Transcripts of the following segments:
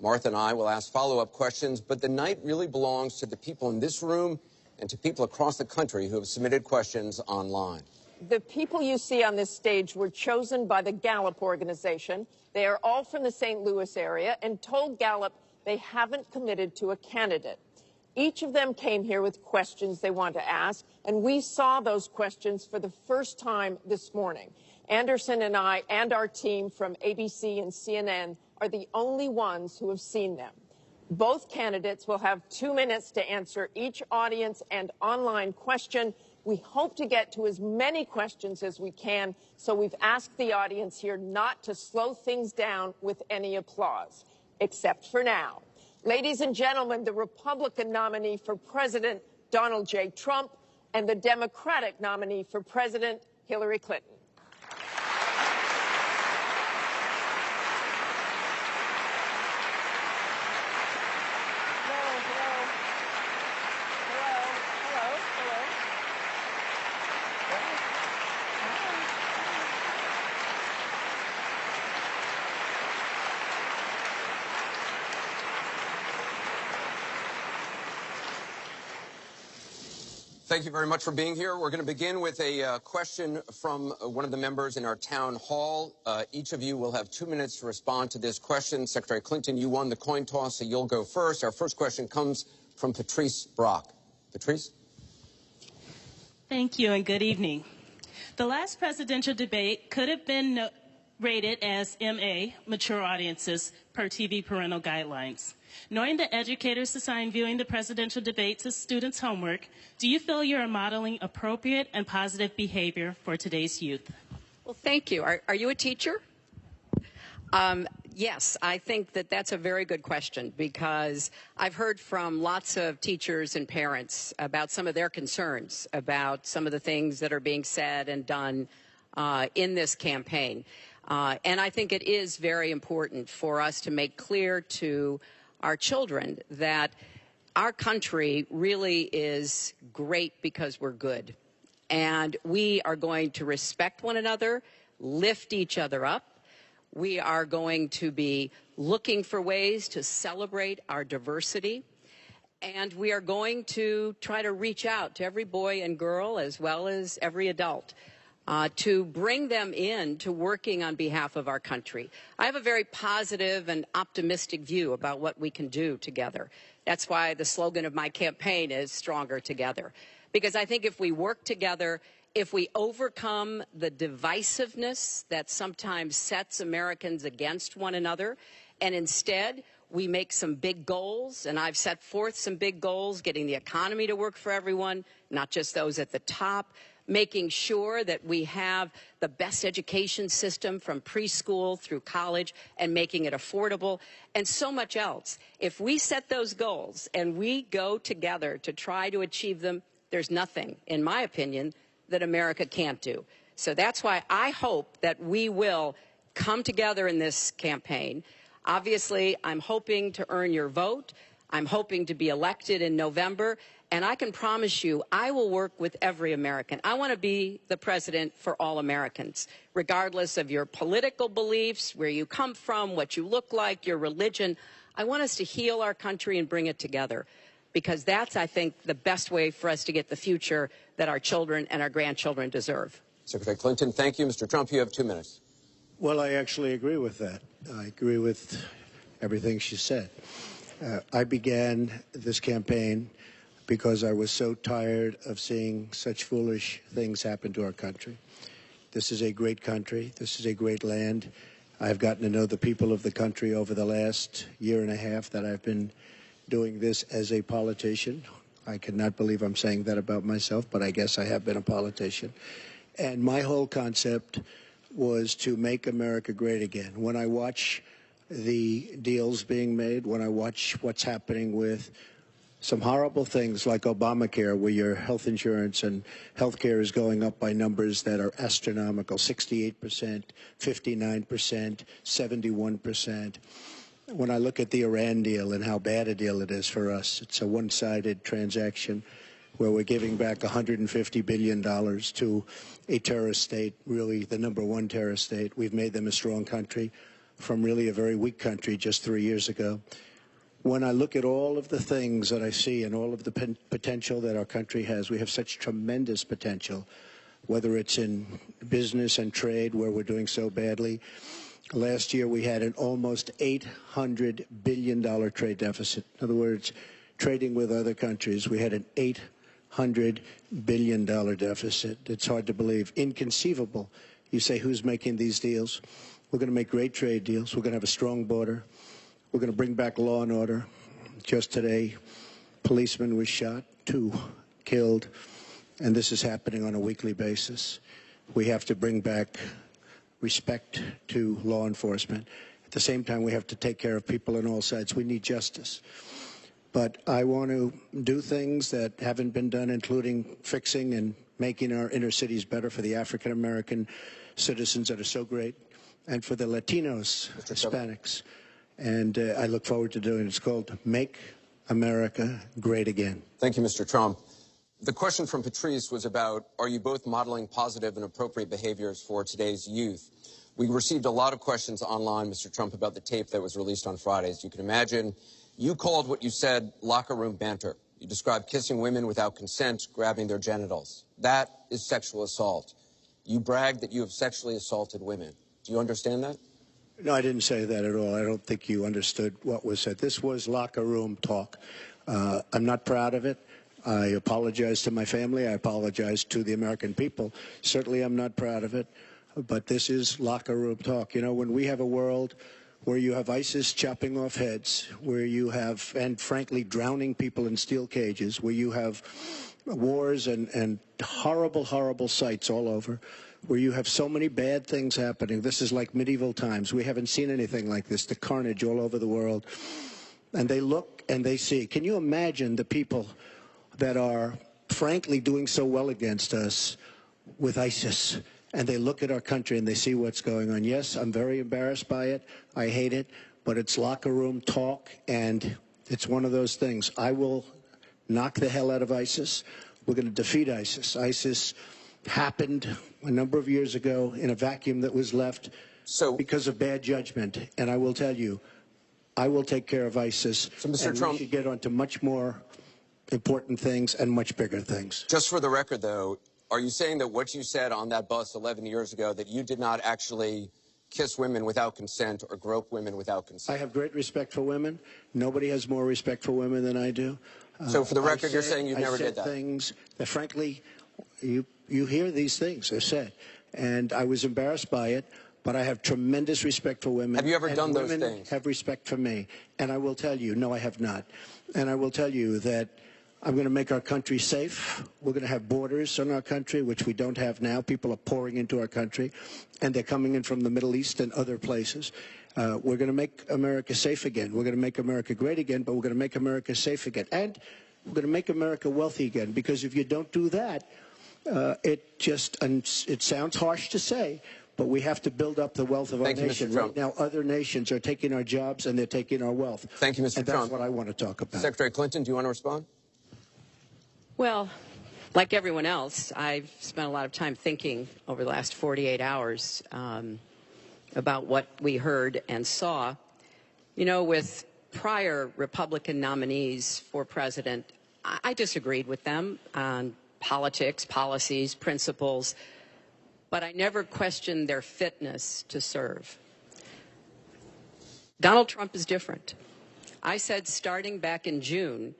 Martha and I will ask follow-up questions, but the night really belongs to the people in this room and to people across the country who have submitted questions online. The people you see on this stage were chosen by the Gallup organization. They are all from the St. Louis area and told Gallup they haven't committed to a candidate. Each of them came here with questions they want to ask, and we saw those questions for the first time this morning. Anderson and I and our team from ABC and CNN are the only ones who have seen them. Both candidates will have 2 minutes to answer each audience and online question. We hope to get to as many questions as we can, so we've asked the audience here not to slow things down with any applause, except for now. Ladies and gentlemen, the Republican nominee for President, Donald J. Trump, and the Democratic nominee for President, Hillary Clinton. Thank you very much for being here. We're going to begin with a question from one of the members in our town hall. Each of you will have 2 minutes to respond to this question. Secretary Clinton, you won the coin toss, so you'll go first. Our first question comes from Patrice Brock. Patrice? Thank you and good evening. The last presidential debate could have been rated as MA, mature audiences, per TV parental guidelines. Knowing that educators assign viewing the presidential debates as students' homework, do you feel you are modeling appropriate and positive behavior for today's youth? Well, thank you. Are you a teacher? Yes, I think that that's a very good question, because I've heard from lots of teachers and parents about some of their concerns about some of the things that are being said and done in this campaign. And I think it is very important for us to make clear to our children that our country really is great because we're good. And we are going to respect one another, lift each other up. We are going to be looking for ways to celebrate our diversity. And we are going to try to reach out to every boy and girl, as well as every adult, to bring them in to working on behalf of our country. I have a very positive and optimistic view about what we can do together. That's why the slogan of my campaign is Stronger Together. Because I think if we work together, if we overcome the divisiveness that sometimes sets Americans against one another, and instead we make some big goals, and I've set forth some big goals, getting the economy to work for everyone, not just those at the top, making sure that we have the best education system from preschool through college and making it affordable, and so much else. If we set those goals and we go together to try to achieve them, there's nothing, in my opinion, that America can't do. So that's why I hope that we will come together in this campaign. Obviously, I'm hoping to earn your vote. I'm hoping to be elected in November. And I can promise you, I will work with every American. I want to be the president for all Americans, regardless of your political beliefs, where you come from, what you look like, your religion. I want us to heal our country and bring it together, because that's, I think, the best way for us to get the future that our children and our grandchildren deserve. Secretary Clinton, thank you. Mr. Trump, you have 2 minutes. Well, I actually agree with that. I agree with everything she said. I began this campaign because I was so tired of seeing such foolish things happen to our country. This is a great country. This is a great land. I've gotten to know the people of the country over the last year and a half that I've been doing this as a politician. I cannot believe I'm saying that about myself, but I guess I have been a politician. And my whole concept was to make America great again. When I watch the deals being made, when I watch what's happening with some horrible things like Obamacare, where your health insurance and health care is going up by numbers that are astronomical, 68%, 59%, 71%. When I look at the Iran deal and how bad a deal it is for us, it's a one-sided transaction where we're giving back $150 billion to a terrorist state, really the #1 terrorist state. We've made them a strong country from really a very weak country just 3 years ago. When I look at all of the things that I see and all of the potential that our country has, we have such tremendous potential, whether it's in business and trade, where we're doing so badly. Last year, we had an almost $800 billion trade deficit. In other words, trading with other countries, we had an $800 billion deficit. It's hard to believe. Inconceivable. You say, who's making these deals? We're going to make great trade deals. We're going to have a strong border. We're going to bring back law and order. Just today, a policeman was shot, 2 killed, and this is happening on a weekly basis. We have to bring back respect to law enforcement. At the same time, we have to take care of people on all sides. We need justice. But I want to do things that haven't been done, including fixing and making our inner cities better for the African-American citizens that are so great, and for the Latinos, Hispanics. And I look forward to doing it. It's called Make America Great Again. Thank you, Mr. Trump. The question from Patrice was about, are you both modeling positive and appropriate behaviors for today's youth? We received a lot of questions online, Mr. Trump, about the tape that was released on Friday. As you can imagine, you called what you said locker room banter. You described kissing women without consent, grabbing their genitals. That is sexual assault. You bragged that you have sexually assaulted women. Do you understand that? No, I didn't say that at all. I don't think you understood what was said. This was locker room talk. I'm not proud of it. I apologize to my family. I apologize to the American people. Certainly I'm not proud of it. But this is locker room talk. You know, when we have a world where you have ISIS chopping off heads, where you have, and frankly, drowning people in steel cages, where you have wars and horrible, horrible sights all over, where you have so many bad things happening. This is like medieval times. We haven't seen anything like this, the carnage all over the world. And they look and they see. Can you imagine the people that are, frankly, doing so well against us with ISIS? And they look at our country and they see what's going on. Yes, I'm very embarrassed by it. I hate it. But it's locker room talk, and it's one of those things. I will knock the hell out of ISIS. We're going to defeat ISIS. ISIS happened a number of years ago in a vacuum that was left because of bad judgment. And I will tell you, I will take care of ISIS. So, Mr. And Trump, we should get on to much more important things and much bigger things. Just for the record, though, are you saying that what you said on that bus 11 years ago, that you did not actually kiss women without consent or grope women without consent? I have great respect for women. Nobody has more respect for women than I do. So for the record, you're saying you never did that? I said things that, frankly, you hear these things are said. And I was embarrassed by it, but I have tremendous respect for women. Have you ever done those women things? Have respect for me. And I will tell you, no, I have not. And I will tell you that I'm going to make our country safe. We're going to have borders in our country, which we don't have now. People are pouring into our country, and they're coming in from the Middle East and other places. We're going to make America safe again. We're going to make America great again, but we're going to make America safe again. And we're going to make America wealthy again, because if you don't do that, it sounds harsh to say, but we have to build up the wealth of our nation. Right now, other nations are taking our jobs and they're taking our wealth. Thank you, Mr. And Trump. that's what I want to talk about. Secretary Clinton, do you want to respond? Well, like everyone else, I've spent a lot of time thinking over the last 48 hours about what we heard and saw. You know, with prior Republican nominees for president, I disagreed with them on politics, policies, principles, but I never questioned their fitness to serve. Donald Trump is different. I said starting back in June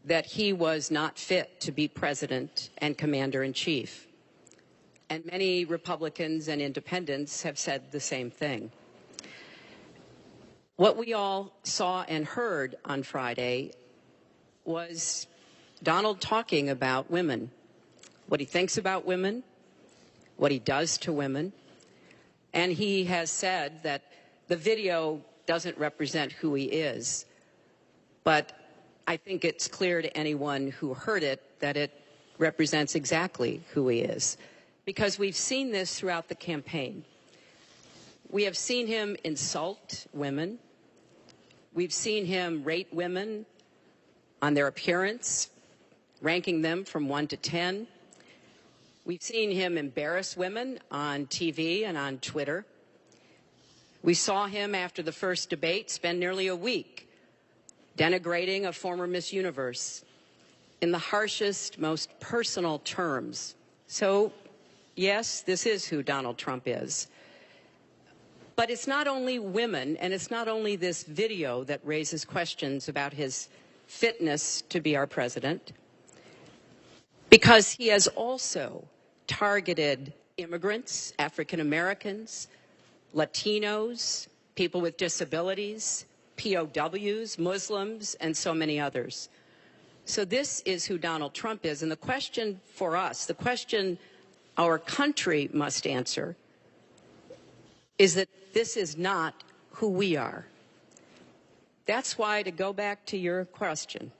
that he was not fit to be president and commander-in-chief. And many Republicans and independents have said the same thing. What we all saw and heard on Friday was Donald talking about women, what he thinks about women, what he does to women. And he has said that the video doesn't represent who he is, but I think it's clear to anyone who heard it that it represents exactly who he is, because we've seen this throughout the campaign. We have seen him insult women. We've seen him rate women on their appearance, ranking them from 1 to 10. We've seen him embarrass women on TV and on Twitter. We saw him after the first debate spend nearly a week denigrating a former Miss Universe in the harshest, most personal terms. So, yes, this is who Donald Trump is. But it's not only women, and it's not only this video that raises questions about his fitness to be our president, because he has also targeted immigrants, African Americans, Latinos, people with disabilities, POWs, Muslims, and so many others. So this is who Donald Trump is. And the question for us, the question our country must answer, is that this is not who we are. That's why, to go back to your question,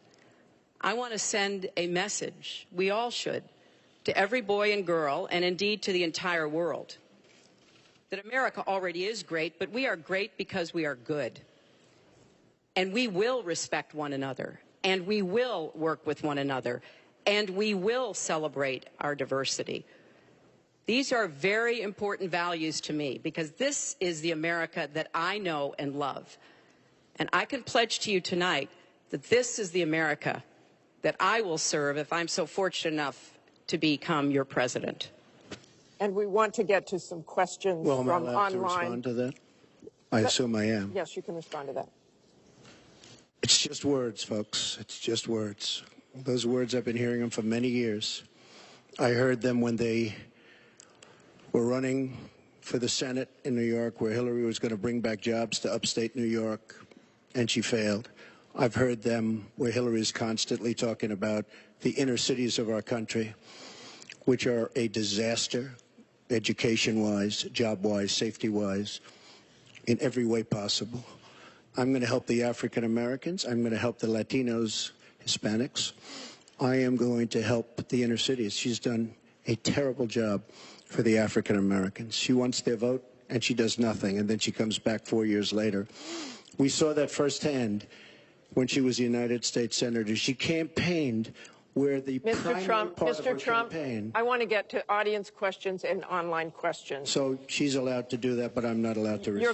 I want to send a message, we all should, to every boy and girl, and indeed to the entire world, that America already is great, but we are great because we are good. And we will respect one another, and we will work with one another, and we will celebrate our diversity. These are very important values to me, because this is the America that I know and love. And I can pledge to you tonight that this is the America that I will serve if I'm so fortunate enough to become your president. And we want to get to some questions Well, am I from allowed to online. respond to that? I assume I am. Yes, you can respond to that. It's just words, folks. It's just words. Those words, I've been hearing them for many years. I heard them when they were running for the Senate in New York, where Hillary was going to bring back jobs to upstate New York, and she failed. I've heard them where Hillary is constantly talking about the inner cities of our country, which are a disaster, education-wise, job-wise, safety-wise, in every way possible. I'm going to help the African Americans. I'm going to help the Latinos, Hispanics. I am going to help the inner cities. She's done a terrible job for the African Americans. She wants their vote, and she does nothing, and then she comes back 4 years later. We saw that firsthand when she was a United States Senator. She campaigned where the primary part of her campaign. I want to get to audience questions and online questions. So she's allowed to do that, but I'm not allowed to respond.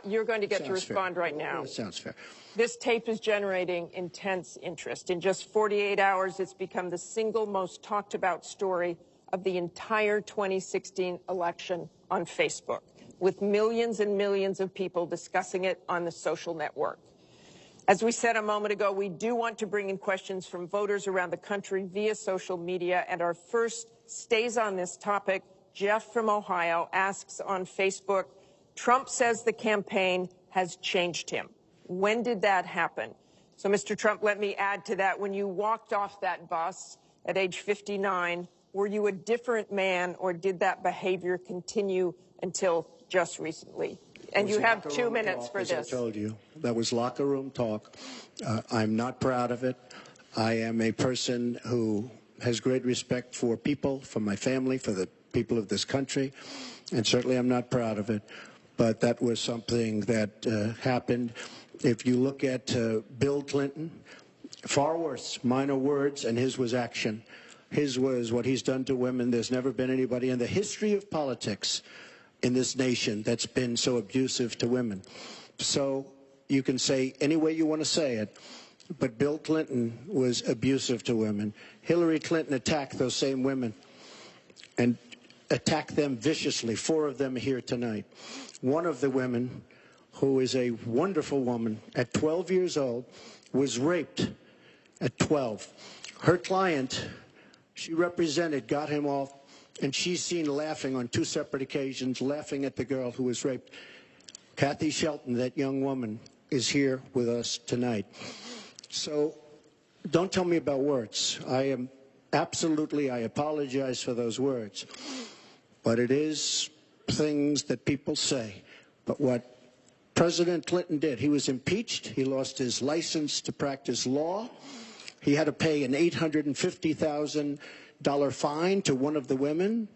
You're going to get to respond right now. That sounds fair. This tape is generating intense interest. In just 48 hours, it's become the single most talked about story of the entire 2016 election on Facebook, with millions and millions of people discussing it on the social network. As we said a moment ago, we do want to bring in questions from voters around the country via social media, and our first stays on this topic. Jeff from Ohio asks on Facebook, Trump says the campaign has changed him. When did that happen? So, Mr. Trump, let me add to that. When you walked off that bus at age 59, were you a different man, or did that behavior continue until just recently? And you have 2 minutes for this. As I told you, that was locker room talk. I'm not proud of it. I am a person who has great respect for people, for my family, for the people of this country, and certainly I'm not proud of it. But that was something that happened. If you look at Bill Clinton, far worse, minor words, and his was action. His was what he's done to women. There's never been anybody in the history of politics in this nation that's been so abusive to women. So you can say any way you want to say it, but Bill Clinton was abusive to women. Hillary Clinton attacked those same women and attacked them viciously. 4 of them are here tonight. One of the women, who is a wonderful woman, at 12 years old, was raped at 12. Her client, she represented, got him off, and she's seen laughing on 2 separate occasions, laughing at the girl who was raped. Kathy Shelton, that young woman, is here with us tonight. So don't tell me about words. I apologize for those words. But it is things that people say. But what President Clinton did, he was impeached. He lost his license to practice law. He had to pay an $850,000 fine to one of the women,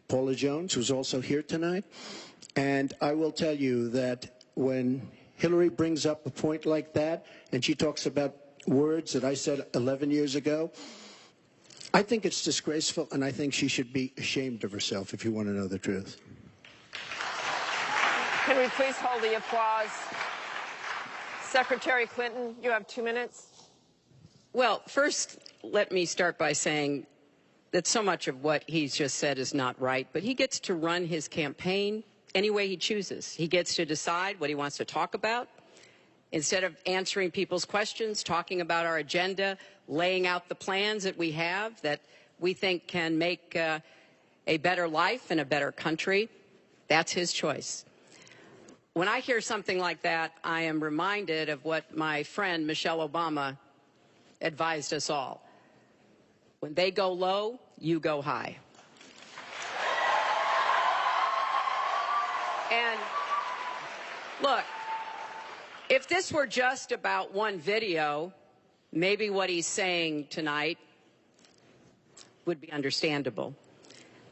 Paula Jones, who's also here tonight. And I will tell you that when Hillary brings up a point like that, and she talks about words that I said 11 years ago, I think it's disgraceful, and I think she should be ashamed of herself, if you want to know the truth. Can we please hold the applause? Secretary Clinton, you have 2 minutes. Well, first, let me start by saying that so much of what he's just said is not right, but he gets to run his campaign any way he chooses. He gets to decide what he wants to talk about. Instead of answering people's questions, talking about our agenda, laying out the plans that we have that we think can make a better life and a better country, that's his choice. When I hear something like that, I am reminded of what my friend Michelle Obama advised us all. When they go low, you go high. And look, if this were just about one video, maybe what he's saying tonight would be understandable.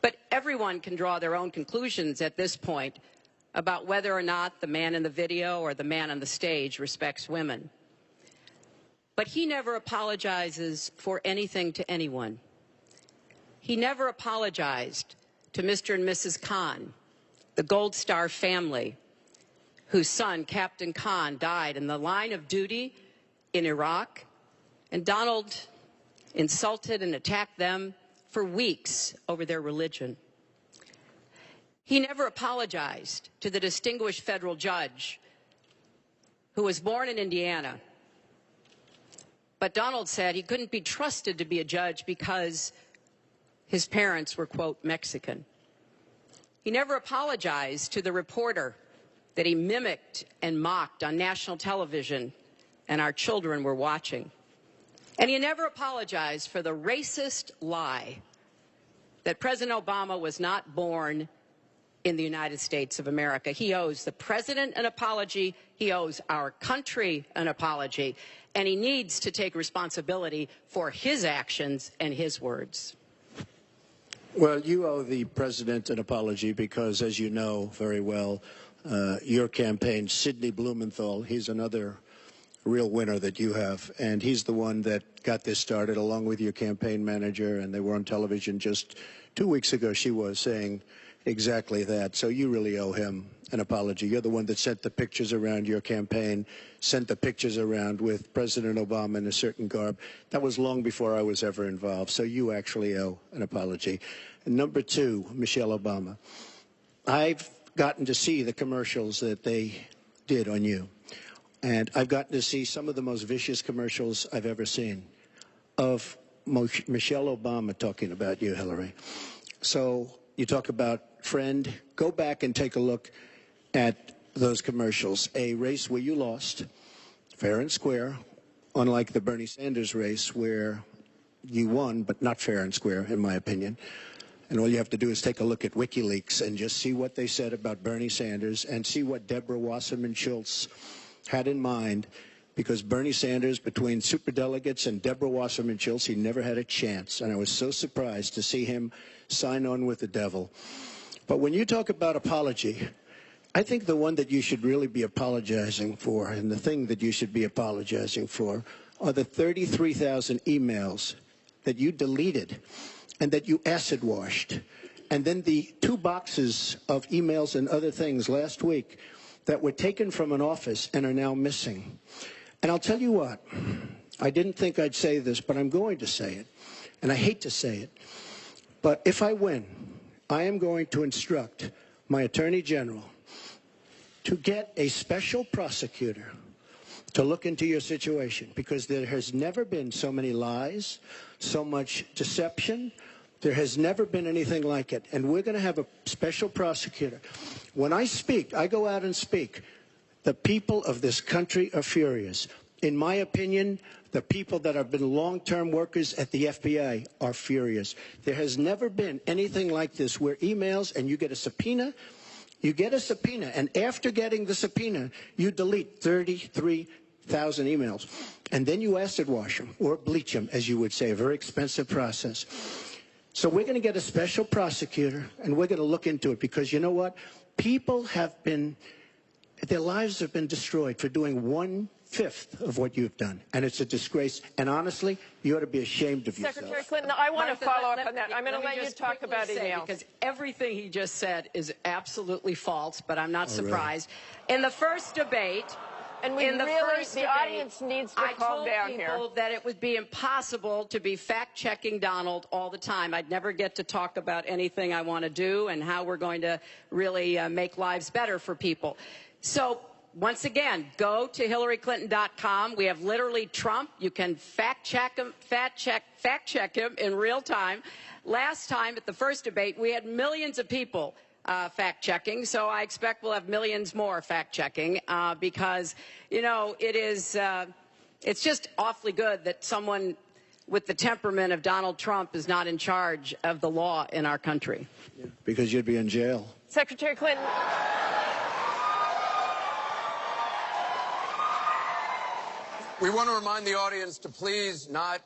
But everyone can draw their own conclusions at this point about whether or not the man in the video or the man on the stage respects women. But he never apologizes for anything to anyone. He never apologized to Mr. and Mrs. Khan, the Gold Star family, whose son, Captain Khan, died in the line of duty in Iraq, and Donald insulted and attacked them for weeks over their religion. He never apologized to the distinguished federal judge who was born in Indiana. But Donald said he couldn't be trusted to be a judge because his parents were, quote, Mexican. He never apologized to the reporter that he mimicked and mocked on national television and our children were watching. And he never apologized for the racist lie that President Obama was not born in the United States of America. He owes the president an apology. He owes our country an apology. And he needs to take responsibility for his actions and his words. Well, you owe the president an apology because, as you know very well, your campaign, Sidney Blumenthal, he's another real winner that you have, and he's the one that got this started along with your campaign manager, and they were on television just 2 weeks ago. She was saying exactly that. So you really owe him an apology. You're the one that sent the pictures around your campaign, sent the pictures around with President Obama in a certain garb. That was long before I was ever involved. So you actually owe an apology. And number two, Michelle Obama. I've gotten to see the commercials that they did on you. And I've gotten to see some of the most vicious commercials I've ever seen of Michelle Obama talking about you, Hillary. So you talk about friend, go back and take a look at those commercials. A race where you lost, fair and square, unlike the Bernie Sanders race where you won, but not fair and square, in my opinion. And all you have to do is take a look at WikiLeaks and just see what they said about Bernie Sanders and see what Deborah Wasserman Schultz had in mind, because Bernie Sanders, between superdelegates and Deborah Wasserman Schultz, he never had a chance. And I was so surprised to see him sign on with the devil. But when you talk about apology, I think the one that you should really be apologizing for, and the thing that you should be apologizing for, are the 33,000 emails that you deleted and that you acid washed. And then the 2 boxes of emails and other things last week that were taken from an office and are now missing. And I'll tell you what, I didn't think I'd say this, but I'm going to say it. And I hate to say it. But if I win, I am going to instruct my Attorney General to get a special prosecutor to look into your situation, because there has never been so many lies, so much deception. There has never been anything like it. And we're going to have a special prosecutor. When I speak, I go out and speak. The people of this country are furious. In my opinion, the people that have been long-term workers at the FBI are furious. There has never been anything like this where emails and you get a subpoena. You get a subpoena, and after getting the subpoena, you delete 33,000 emails. And then you acid wash them, or bleach them, as you would say, a very expensive process. So we're going to get a special prosecutor, and we're going to look into it, because you know what? People have been, their lives have been destroyed for doing one 1/5 of what you've done, and it's a disgrace. And honestly, you ought to be ashamed of yourself. Secretary Clinton, I want to follow up on that. I'm going to let you just talk about quickly say, emails. because everything he just said is absolutely false, but I'm not surprised. In the first debate, And we in the really, first the debate, audience needs to I calm told down people here. that it would be impossible to be fact-checking Donald all the time. I'd never get to talk about anything I want to do and how we're going to really make lives better for people. So once again, go to HillaryClinton.com. We have literally Trump. You can fact check him in real time. Last time at the first debate, we had millions of people fact-checking, so I expect we'll have millions more fact-checking because, you know, it's just awfully good that someone with the temperament of Donald Trump is not in charge of the law in our country. Yeah, because you'd be in jail. Secretary Clinton. We want to remind the audience to please not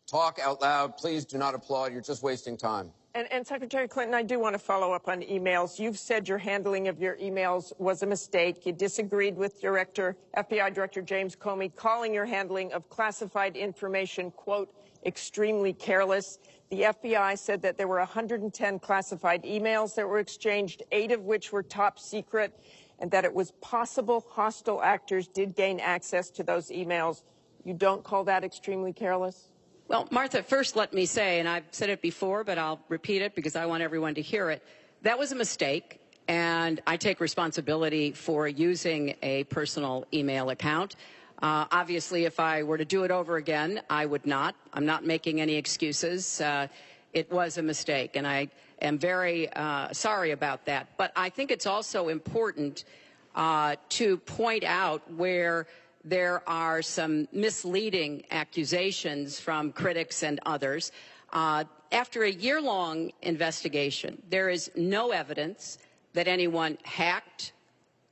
talk out loud. Please do not applaud. You're just wasting time. And Secretary Clinton, I do want to follow up on emails. You've said your handling of your emails was a mistake. You disagreed with FBI Director James Comey, calling your handling of classified information, quote, extremely careless. The FBI said that there were 110 classified emails that were exchanged, 8 of which were top secret, and that it was possible hostile actors did gain access to those emails. You don't call that extremely careless? Well, Martha, first let me say, and I've said it before, but I'll repeat it because I want everyone to hear it, that was a mistake, and I take responsibility for using a personal email account. Obviously, if I were to do it over again, I would not. I'm not making any excuses. It was a mistake, and I am very sorry about that. But I think it's also important to point out where there are some misleading accusations from critics and others. After a year-long investigation, there is no evidence that anyone hacked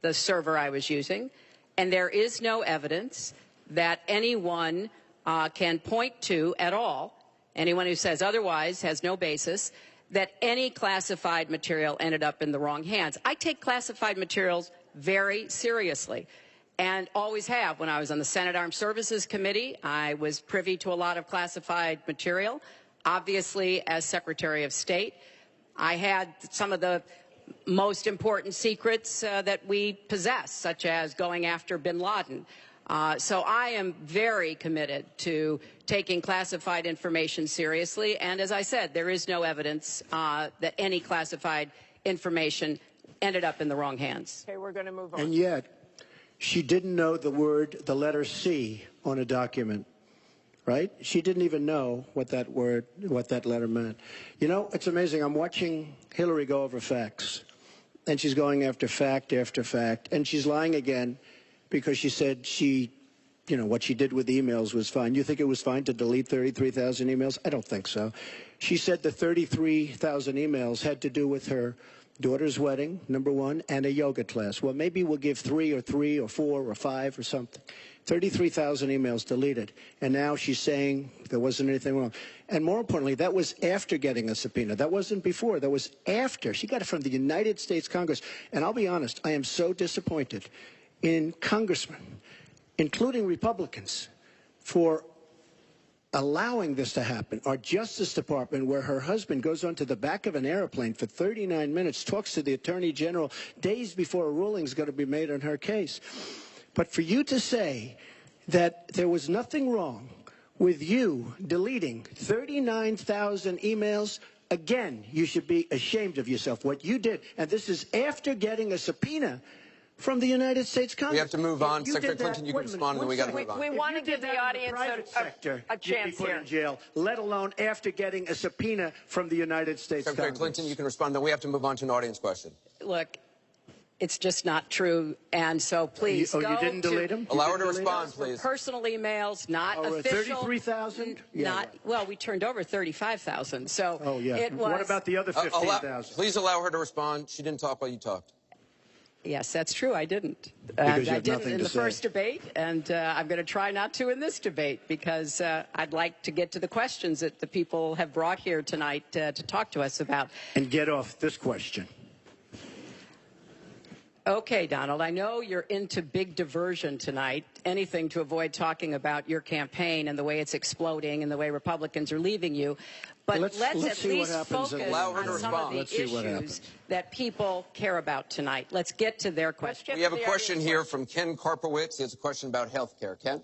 the server I was using, and there is no evidence that anyone can point to at all, anyone who says otherwise has no basis, that any classified material ended up in the wrong hands. I take classified materials very seriously, and always have. When I was on the Senate Armed Services Committee, I was privy to a lot of classified material. Obviously, as Secretary of State, I had some of the most important secrets that we possess, such as going after bin Laden. So I am very committed to taking classified information seriously, and as I said, there is no evidence that any classified information ended up in the wrong hands. Okay, we're going to move on. And yet, she didn't know the letter C on a document, right? She didn't even know what that letter meant. You know, it's amazing. I'm watching Hillary go over facts, and she's going after fact after fact, and she's lying again because she said what she did with emails was fine. You think it was fine to delete 33,000 emails? I don't think so. She said the 33,000 emails had to do with her daughter's wedding, number one, and a yoga class. Well, maybe we'll give 3 or 4 or 5 or something. 33,000 emails deleted. And now she's saying there wasn't anything wrong. And more importantly, that was after getting a subpoena. That wasn't before. That was after. She got it from the United States Congress. And I'll be honest, I am so disappointed in congressmen, including Republicans, for allowing this to happen. Our Justice Department, where her husband goes onto the back of an airplane for 39 minutes, talks to the Attorney General days before a ruling is going to be made on her case. But for you to say that there was nothing wrong with you deleting 39,000 emails, again, you should be ashamed of yourself. What you did, and this is after getting a subpoena from the United States Congress. We have to move on. Secretary Clinton, you can respond, and then we got to move on. We want to give the audience a chance put here. in jail, let alone after getting a subpoena from the United States Secretary Congress. Clinton, you can respond, then we have to move on to an audience question. Look, it's just not true, and so please you didn't delete them? Allow her to respond, please. Personal emails, not official. 33,000? Yeah. Well, we turned over 35,000, so oh, yeah. It was. What about the other 15,000? Please allow her to respond. She didn't talk while you talked. Yes, that's true. I didn't. Because you I have didn't nothing in to the say. first debate, and I'm going to try not to in this debate because I'd like to get to the questions that the people have brought here tonight to talk to us about. And get off this question. Okay, Donald, I know you're into big diversion tonight, anything to avoid talking about your campaign and the way it's exploding and the way Republicans are leaving you. But let's at least focus on some of the issues that people care about tonight. Let's get to their questions. We have a question here from Ken Karpowitz. He has a question about health care. Ken?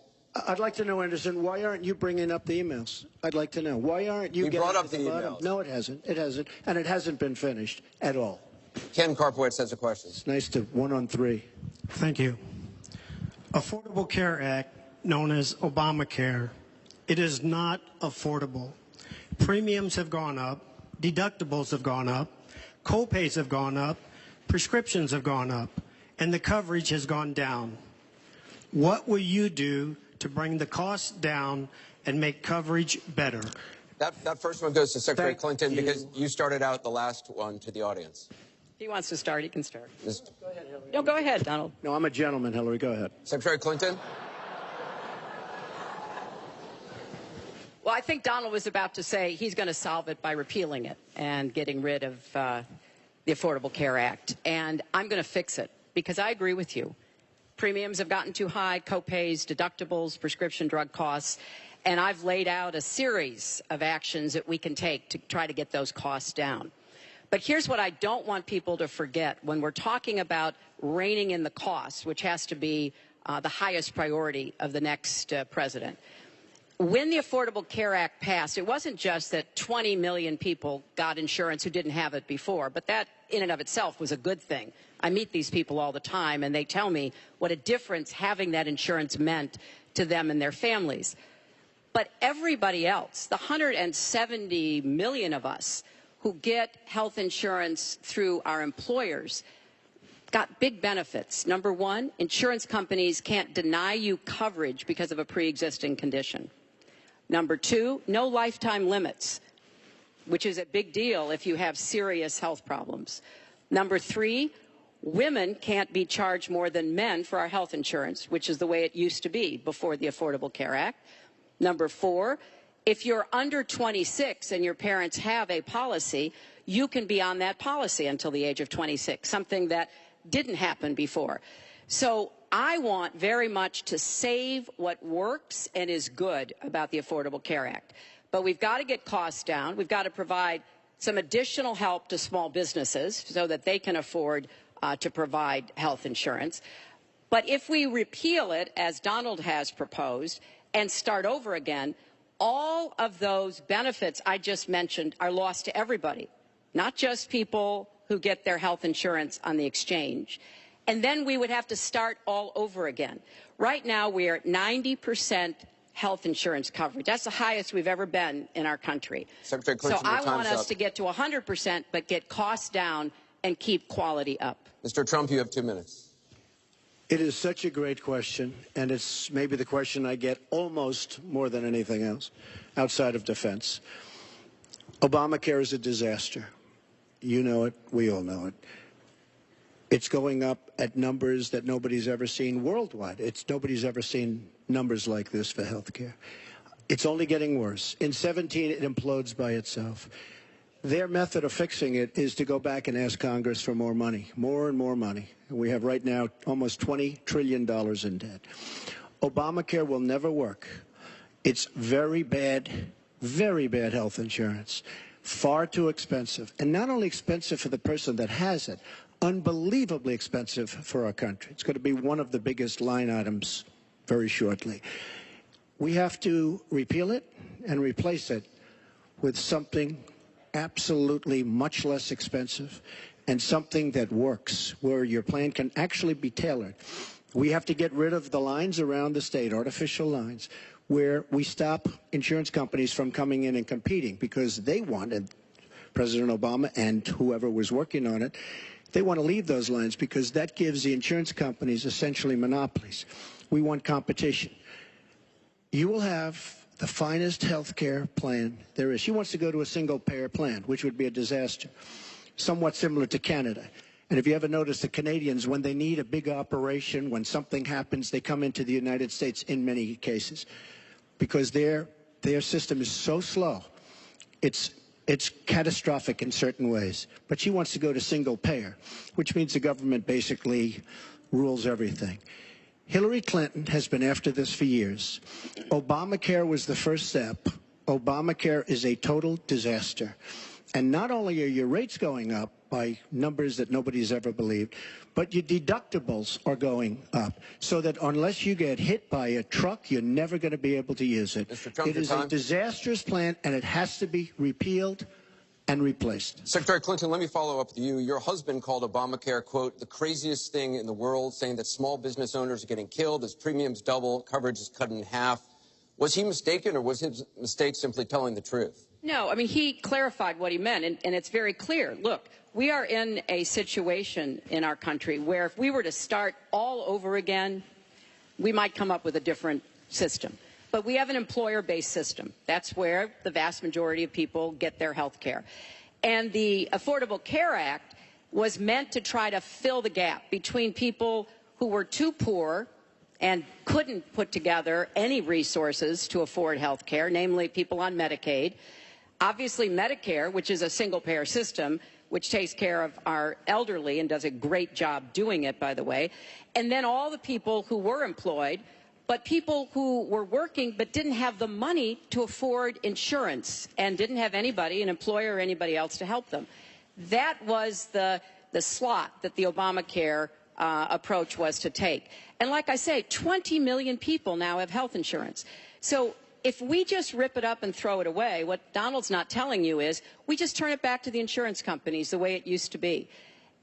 I'd like to know, Anderson, why aren't you bringing up the emails? I'd like to know. Why aren't you getting brought up the emails? No, it hasn't. It hasn't. And it hasn't been finished at all. Ken Karpowitz has a question. It's nice to 1-on-3. Thank you. Affordable Care Act, known as Obamacare, it is not affordable. Premiums have gone up, deductibles have gone up, co-pays have gone up, prescriptions have gone up, and the coverage has gone down. What will you do to bring the costs down and make coverage better? That first one goes to Secretary Clinton because you started out the last one to the audience. If he wants to start, he can start. Go ahead, Hillary. No, go ahead, Donald. No, I'm a gentleman, Hillary. Go ahead. Secretary Clinton? Well, I think Donald was about to say he's going to solve it by repealing it and getting rid of the Affordable Care Act. And I'm going to fix it because I agree with you. Premiums have gotten too high, co-pays, deductibles, prescription drug costs. And I've laid out a series of actions that we can take to try to get those costs down. But here's what I don't want people to forget when we're talking about reining in the costs, which has to be the highest priority of the next president. When the Affordable Care Act passed, it wasn't just that 20 million people got insurance who didn't have it before, but that in and of itself was a good thing. I meet these people all the time, and they tell me what a difference having that insurance meant to them and their families. But everybody else, the 170 million of us who get health insurance through our employers, got big benefits. Number one, insurance companies can't deny you coverage because of a pre-existing condition. Number two, no lifetime limits, which is a big deal if you have serious health problems. Number three, women can't be charged more than men for our health insurance, which is the way it used to be before the Affordable Care Act. Number four, if you're under 26 and your parents have a policy, you can be on that policy until the age of 26, something that didn't happen before. So I want very much to save what works and is good about the Affordable Care Act. But we've got to get costs down. We've got to provide some additional help to small businesses so that they can afford to provide health insurance. But if we repeal it, as Donald has proposed, and start over again, all of those benefits I just mentioned are lost to everybody, not just people who get their health insurance on the exchange. And then we would have to start all over again. Right now, we are at 90% health insurance coverage. That's the highest we've ever been in our country. Secretary Clinton, so I want us to get to 100%, but get costs down and keep quality up. Mr. Trump, you have 2 minutes. It is such a great question, and it's maybe the question I get almost more than anything else outside of defense. Obamacare is a disaster. You know it. We all know it. It's going up at numbers that nobody's ever seen worldwide. Nobody's ever seen numbers like this for health care. It's only getting worse. In 17, it implodes by itself. Their method of fixing it is to go back and ask Congress for more money, more and more money. We have right now almost $20 trillion in debt. Obamacare will never work. It's very bad health insurance, far too expensive. And not only expensive for the person that has it, unbelievably expensive for our country. It's going to be one of the biggest line items very shortly. We have to repeal it and replace it with something absolutely much less expensive and something that works, where your plan can actually be tailored. We have to get rid of the lines around the state, artificial lines, where we stop insurance companies from coming in and competing because they wanted, President Obama and whoever was working on it, they want to leave those lines because that gives the insurance companies essentially monopolies. We want competition. You will have the finest health care plan there is. She wants to go to a single-payer plan, which would be a disaster, somewhat similar to Canada. And if you ever notice, the Canadians, when they need a big operation, when something happens, they come into the United States in many cases because their system is so slow. It's It's catastrophic in certain ways. But she wants to go to single payer, which means the government basically rules everything. Hillary Clinton has been after this for years. Obamacare was the first step. Obamacare is a total disaster. And not only are your rates going up by numbers that nobody's ever believed, but your deductibles are going up. So that unless you get hit by a truck, you're never going to be able to use it. Mr. Trump, it is a disastrous plan, and it has to be repealed and replaced. Secretary Clinton, let me follow up with you. Your husband called Obamacare, quote, the craziest thing in the world, saying that small business owners are getting killed as premiums double, coverage is cut in half. Was he mistaken, or was his mistake simply telling the truth? No, I mean, he clarified what he meant, and it's very clear. Look, we are in a situation in our country where if we were to start all over again, we might come up with a different system. But we have an employer-based system. That's where the vast majority of people get their health care. And the Affordable Care Act was meant to try to fill the gap between people who were too poor and couldn't put together any resources to afford health care, namely people on Medicaid. Obviously, Medicare, which is a single-payer system, which takes care of our elderly and does a great job doing it, by the way. And then all the people who were employed, but people who were working but didn't have the money to afford insurance and didn't have anybody, an employer or anybody else, to help them. That was the slot that the Obamacare approach was to take. And like I say, 20 million people now have health insurance. So if we just rip it up and throw it away, what Donald's not telling you is we just turn it back to the insurance companies the way it used to be.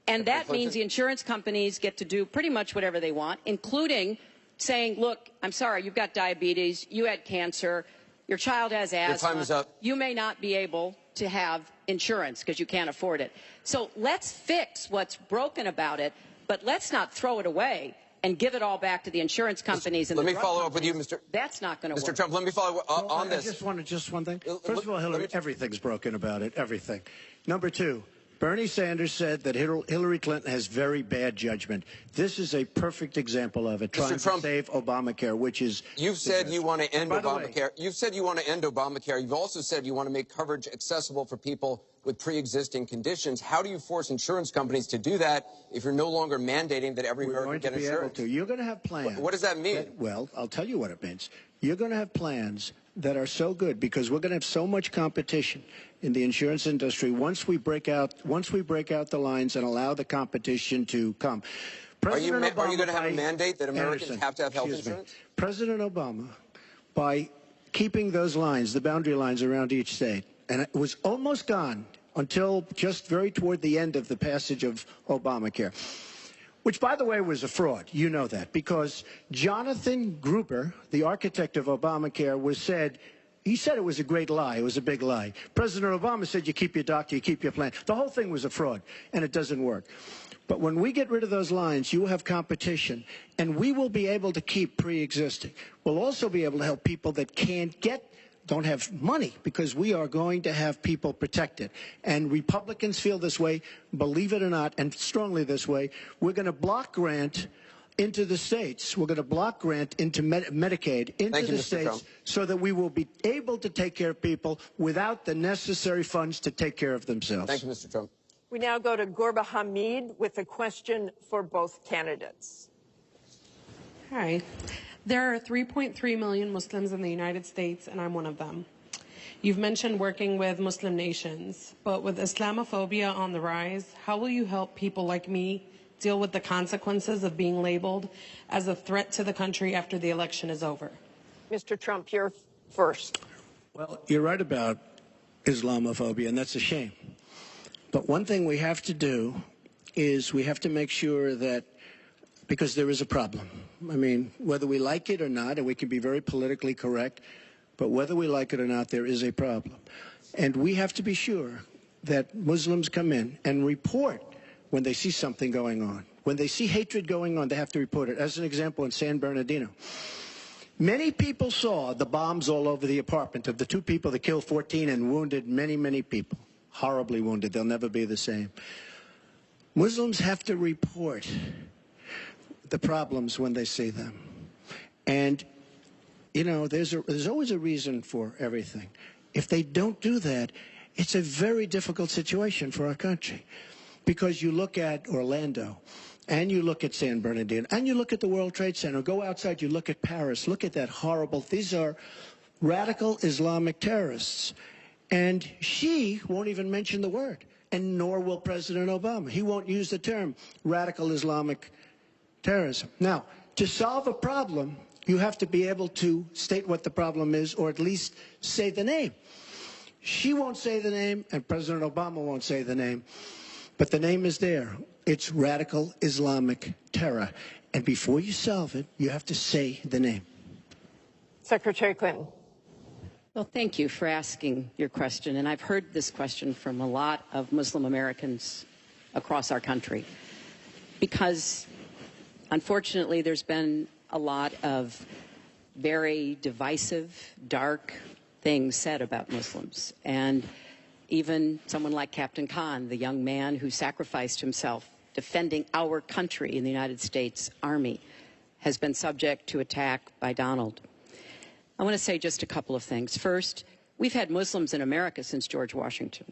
And that means the insurance companies get to do pretty much whatever they want, including saying, look, I'm sorry, you've got diabetes, you had cancer, your child has asthma. Your time is up. You may not be able to have insurance because you can't afford it. So let's fix what's broken about it, but let's not throw it away and give it all back to the insurance companies. And let me follow up with you, Mr. That's not going to work. Mr. Trump, let me follow up on this. Just one thing. First of all, Hillary, everything's broken about it, everything. Number two, Bernie Sanders said that Hillary Clinton has very bad judgment. This is a perfect example of it, trying to save Obamacare, which is... You've said you want to end Obamacare. You've said you want to end Obamacare. You've also said you want to make coverage accessible for people with pre-existing conditions. How do you force insurance companies to do that if you're no longer mandating that every American get insurance? You're going to have plans. What does that mean? Well, I'll tell you what it means. You're going to have plans that are so good because we're going to have so much competition in the insurance industry once we break out the lines and allow the competition to come. Are you going to have a mandate that Americans have to have health insurance? President Obama, by keeping those lines, the boundary lines around each state, and it was almost gone until just very toward the end of the passage of Obamacare, which, by the way, was a fraud. You know that, because Jonathan Gruber, the architect of Obamacare, he said it was a great lie. It was a big lie. President Obama said you keep your doctor, you keep your plan. The whole thing was a fraud, and it doesn't work. But when we get rid of those lines, you will have competition, and we will be able to keep pre-existing. We'll also be able to help people that don't have money, because we are going to have people protected. And Republicans feel this way, believe it or not, and strongly this way. We're going to block grant into the states. We're going to block grant into Medicaid into the states so that we will be able to take care of people without the necessary funds to take care of themselves. Thank you, Mr. Trump. We now go to Gorba Hamid with a question for both candidates. Hi. There are 3.3 million Muslims in the United States, and I'm one of them. You've mentioned working with Muslim nations, but with Islamophobia on the rise, how will you help people like me deal with the consequences of being labeled as a threat to the country after the election is over? Mr. Trump, you're first. Well, you're right about Islamophobia, and that's a shame. But one thing we have to do is we have to make sure that, because there is a problem. I mean, whether we like it or not, and we can be very politically correct, but whether we like it or not, there is a problem. And we have to be sure that Muslims come in and report when they see something going on. When they see hatred going on, they have to report it. As an example, in San Bernardino, many people saw the bombs all over the apartment of the two people that killed 14 and wounded many, many people. Horribly wounded. They'll never be the same. Muslims have to report the problems when they see them. And, you know, there's always a reason for everything. If they don't do that, It's a very difficult situation for our country, because you look at Orlando, and you look at San Bernardino, and you look at the World Trade Center, go outside, you look at Paris, look at that horrible, these are radical Islamic terrorists. And she won't even mention the word, and nor will President Obama. He won't use the term radical Islamic terrorism. Now, to solve a problem, you have to be able to state what the problem is, or at least say the name. She won't say the name, and President Obama won't say the name, but the name is there. It's radical Islamic terror. And before you solve it, you have to say the name. Secretary Clinton. Well, thank you for asking your question. And I've heard this question from a lot of Muslim Americans across our country, because unfortunately there's been a lot of very divisive, dark things said about Muslims. And even someone like Captain Khan, the young man who sacrificed himself defending our country in the United States Army, has been subject to attack by Donald. I want to say just a couple of things. First, we've had Muslims in America since George Washington.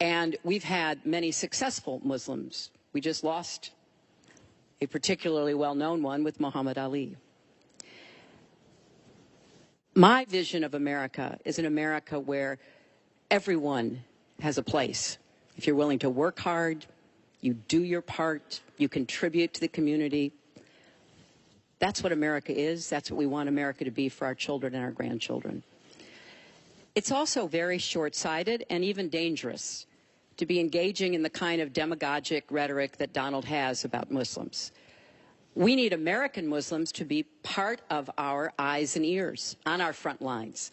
And we've had many successful Muslims. We just lost a particularly well-known one with Muhammad Ali. My vision of America is an America where everyone has a place. If you're willing to work hard, you do your part, you contribute to the community. That's what America is. That's what we want America to be for our children and our grandchildren. It's also very short-sighted and even dangerous to be engaging in the kind of demagogic rhetoric that Donald has about Muslims. We need American Muslims to be part of our eyes and ears on our front lines.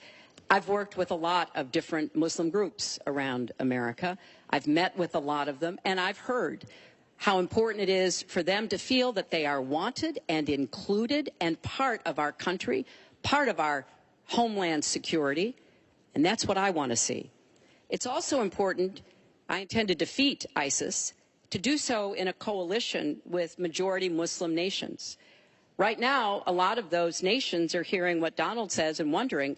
I've worked with a lot of different Muslim groups around America. I've met with a lot of them, and I've heard how important it is for them to feel that they are wanted and included and part of our country, part of our homeland security, and that's what I want to see. It's also important, I intend to defeat ISIS, to do so in a coalition with majority Muslim nations. Right now, a lot of those nations are hearing what Donald says and wondering,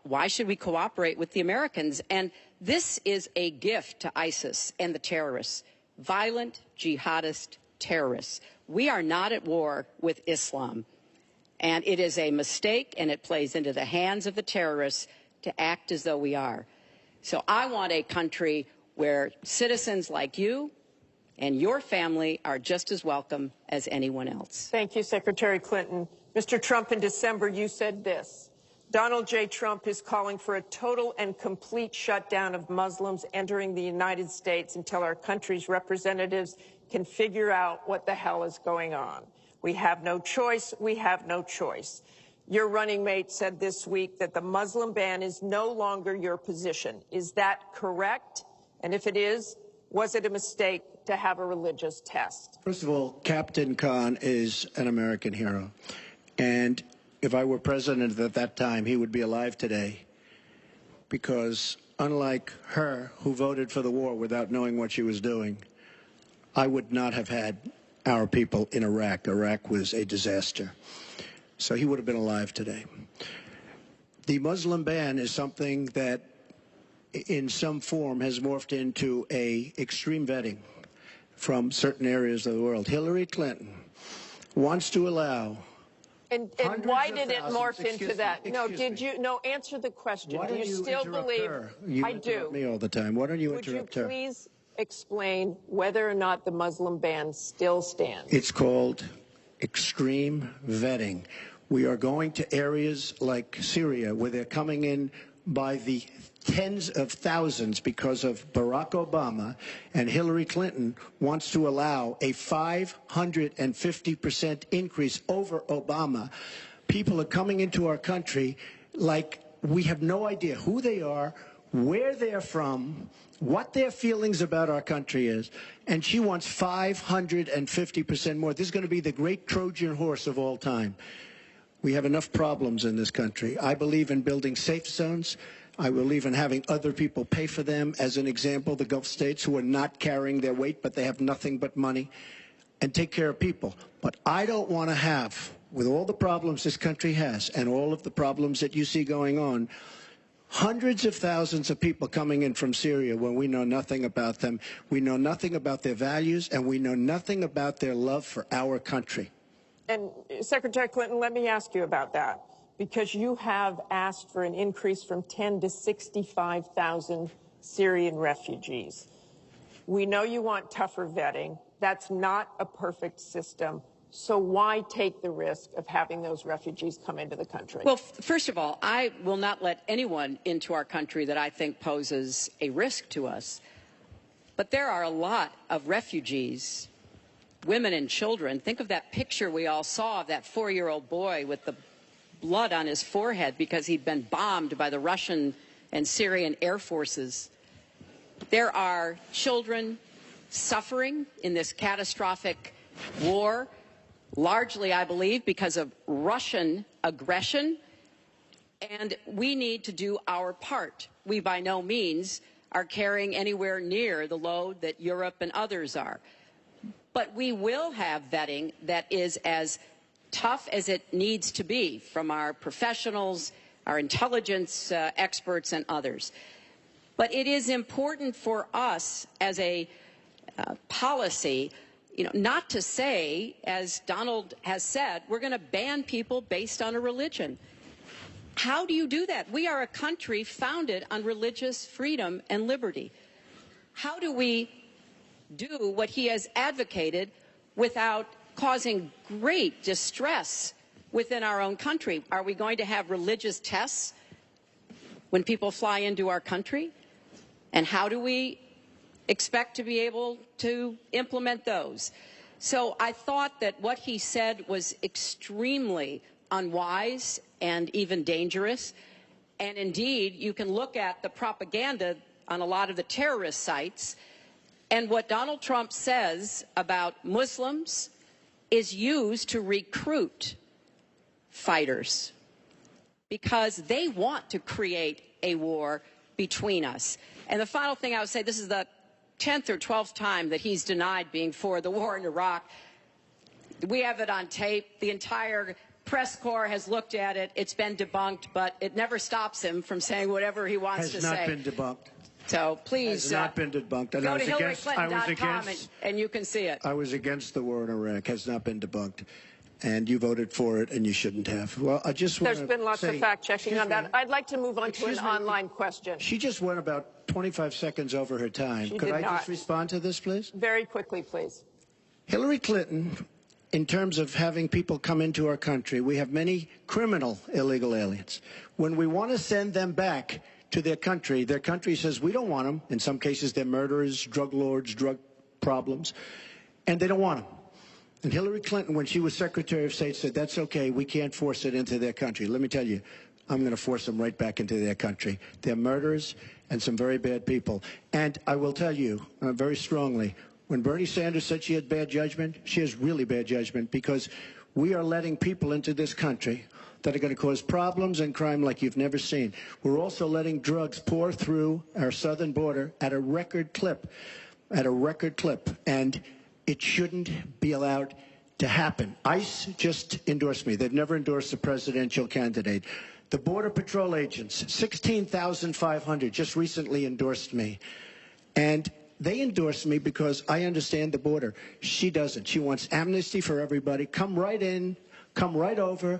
why should we cooperate with the Americans? And this is a gift to ISIS and the terrorists, violent jihadist terrorists. We are not at war with Islam. And it is a mistake, and it plays into the hands of the terrorists to act as though we are. So I want a country where citizens like you and your family are just as welcome as anyone else. Thank you, Secretary Clinton. Mr. Trump, in December, you said this: Donald J. Trump is calling for a total and complete shutdown of Muslims entering the United States until our country's representatives can figure out what the hell is going on. We have no choice. We have no choice. Your running mate said this week that the Muslim ban is no longer your position. Is that correct? And if it is, was it a mistake to have a religious test? First of all, Captain Khan is an American hero. And if I were president at that time, he would be alive today. Because unlike her, who voted for the war without knowing what she was doing, I would not have had our people in Iraq. Iraq was a disaster. So he would have been alive today. The Muslim ban is something that in some form has morphed into a extreme vetting from certain areas of the world. Hillary Clinton wants to allow And why did it morph into that? No, did you? No, answer the question. Why do you still believe? You I interrupt do. me all the time. Why don't you Would interrupt you her? please explain whether or not the Muslim ban still stands? It's called extreme vetting. We are going to areas like Syria where they're coming in by the tens of thousands because of Barack Obama, and Hillary Clinton wants to allow a 550% increase over Obama. People are coming into our country like we have no idea who they are, where they're from, what their feelings about our country is, and she wants 550% more. This is going to be the great Trojan horse of all time. We have enough problems in this country. I believe in building safe zones. I believe in having other people pay for them. As an example, the Gulf states who are not carrying their weight, but they have nothing but money, and take care of people. But I don't want to have, with all the problems this country has and all of the problems that you see going on, Hundreds of thousands of people coming in from Syria when we know nothing about them. We know nothing about their values, and we know nothing about their love for our country. And Secretary Clinton, let me ask you about that, because you have asked for an increase from 10 to 65,000 Syrian refugees. We know you want tougher vetting. That's not a perfect system. So why take the risk of having those refugees come into the country? Well, first of all, I will not let anyone into our country that I think poses a risk to us. But there are a lot of refugees, women and children. Think of that picture we all saw of that 4-year-old boy with the blood on his forehead because he'd been bombed by the Russian and Syrian air forces. There are children suffering in this catastrophic war, largely, I believe, because of Russian aggression, and we need to do our part. We by no means are carrying anywhere near the load that Europe and others are. But we will have vetting that is as tough as it needs to be from our professionals, our intelligence experts, and others. But it is important for us as a policy, not to say, as Donald has said, we're going to ban people based on a religion. How do you do that? We are a country founded on religious freedom and liberty. How do we do what he has advocated without causing great distress within our own country? Are we going to have religious tests when people fly into our country? And how do we expect to be able to implement those? So I thought that what he said was extremely unwise and even dangerous. And indeed, you can look at the propaganda on a lot of the terrorist sites, and what Donald Trump says about Muslims is used to recruit fighters because they want to create a war between us. And the final thing I would say, this is the 10th or 12th time that he's denied being for the war in Iraq. We have it on tape. The entire press corps has looked at it. It's been debunked, but it never stops him from saying whatever he wants to say. Has not been debunked. So please has not been debunked. And go to HillaryClinton.com and you can see it. I was against the war in Iraq. Has not been debunked. And you voted for it, and you shouldn't have. Well, I just want to There's been lots of fact-checking on that. I'd like to move on to an online question. She just went about 25 seconds over her time. Could I just respond to this, please? Very quickly, please. Hillary Clinton, in terms of having people come into our country, we have many criminal illegal aliens. When we want to send them back to their country says we don't want them. In some cases, they're murderers, drug lords, drug problems, and they don't want them. And Hillary Clinton, when she was Secretary of State, said, that's okay, we can't force it into their country. Let me tell you, I'm going to force them right back into their country. They're murderers and some very bad people. And I will tell you very strongly, when Bernie Sanders said she had bad judgment, she has really bad judgment, because we are letting people into this country that are going to cause problems and crime like you've never seen. We're also letting drugs pour through our southern border at a record clip, and it shouldn't be allowed to happen. ICE just endorsed me. They've never endorsed a presidential candidate. The Border Patrol agents, 16,500, just recently endorsed me. And they endorsed me because I understand the border. She doesn't. She wants amnesty for everybody. Come right in, come right over.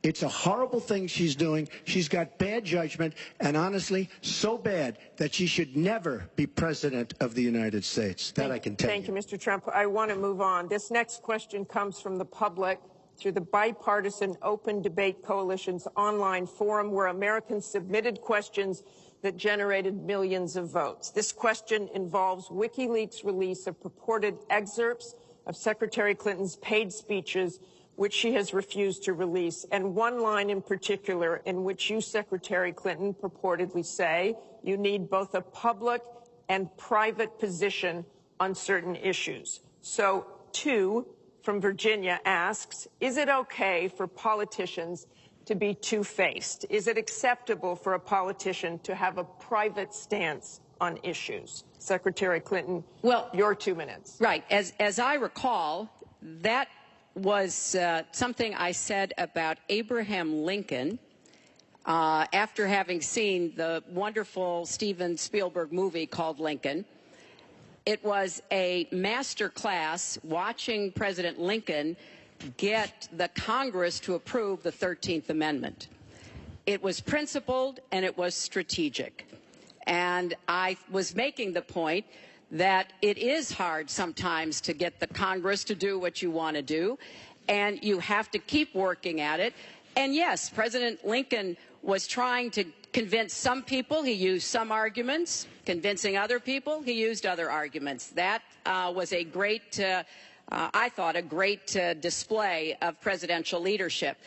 It's a horrible thing she's doing. She's got bad judgment, and honestly, so bad that she should never be president of the United States. That I can tell you. Thank you, Mr. Trump. I want to move on. This next question comes from the public through the Bipartisan Open Debate Coalition's online forum, where Americans submitted questions that generated millions of votes. This question involves WikiLeaks' release of purported excerpts of Secretary Clinton's paid speeches, which she has refused to release, and one line in particular in which you, Secretary Clinton, purportedly say you need both a public and private position on certain issues. So, two from Virginia asks, is it okay for politicians to be two-faced? Is it acceptable for a politician to have a private stance on issues? Secretary Clinton, well, your 2 minutes. Right. As I recall, that was something I said about Abraham Lincoln after having seen the wonderful Steven Spielberg movie called Lincoln. It was a master class watching President Lincoln get the Congress to approve the 13th Amendment. It was principled and it was strategic. And I was making the point that it is hard sometimes to get the Congress to do what you want to do, and you have to keep working at it. And yes, President Lincoln was trying to convince some people. He used some arguments. Convincing other people, he used other arguments. That was a great, I thought, a great display of presidential leadership.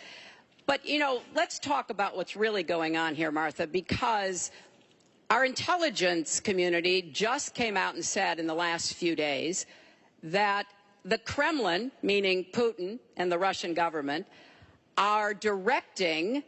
But, you know, let's talk about what's really going on here, Martha, because our intelligence community just came out and said in the last few days that the Kremlin, meaning Putin and the Russian government, are directing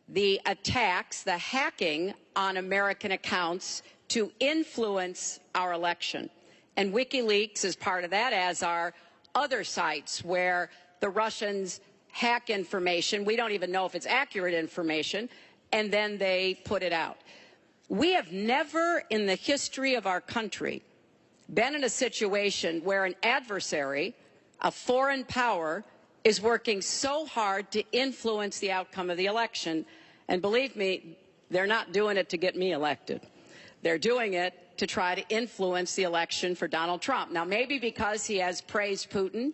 the attacks, the hacking on American accounts to influence our election. And WikiLeaks is part of that, as are other sites where the Russians hack information. We don't even know if it's accurate information, and then they put it out. We have never in the history of our country been in a situation where an adversary, a foreign power, is working so hard to influence the outcome of the election. And believe me, they're not doing it to get me elected. They're doing it to try to influence the election for Donald Trump. Now, maybe because he has praised Putin,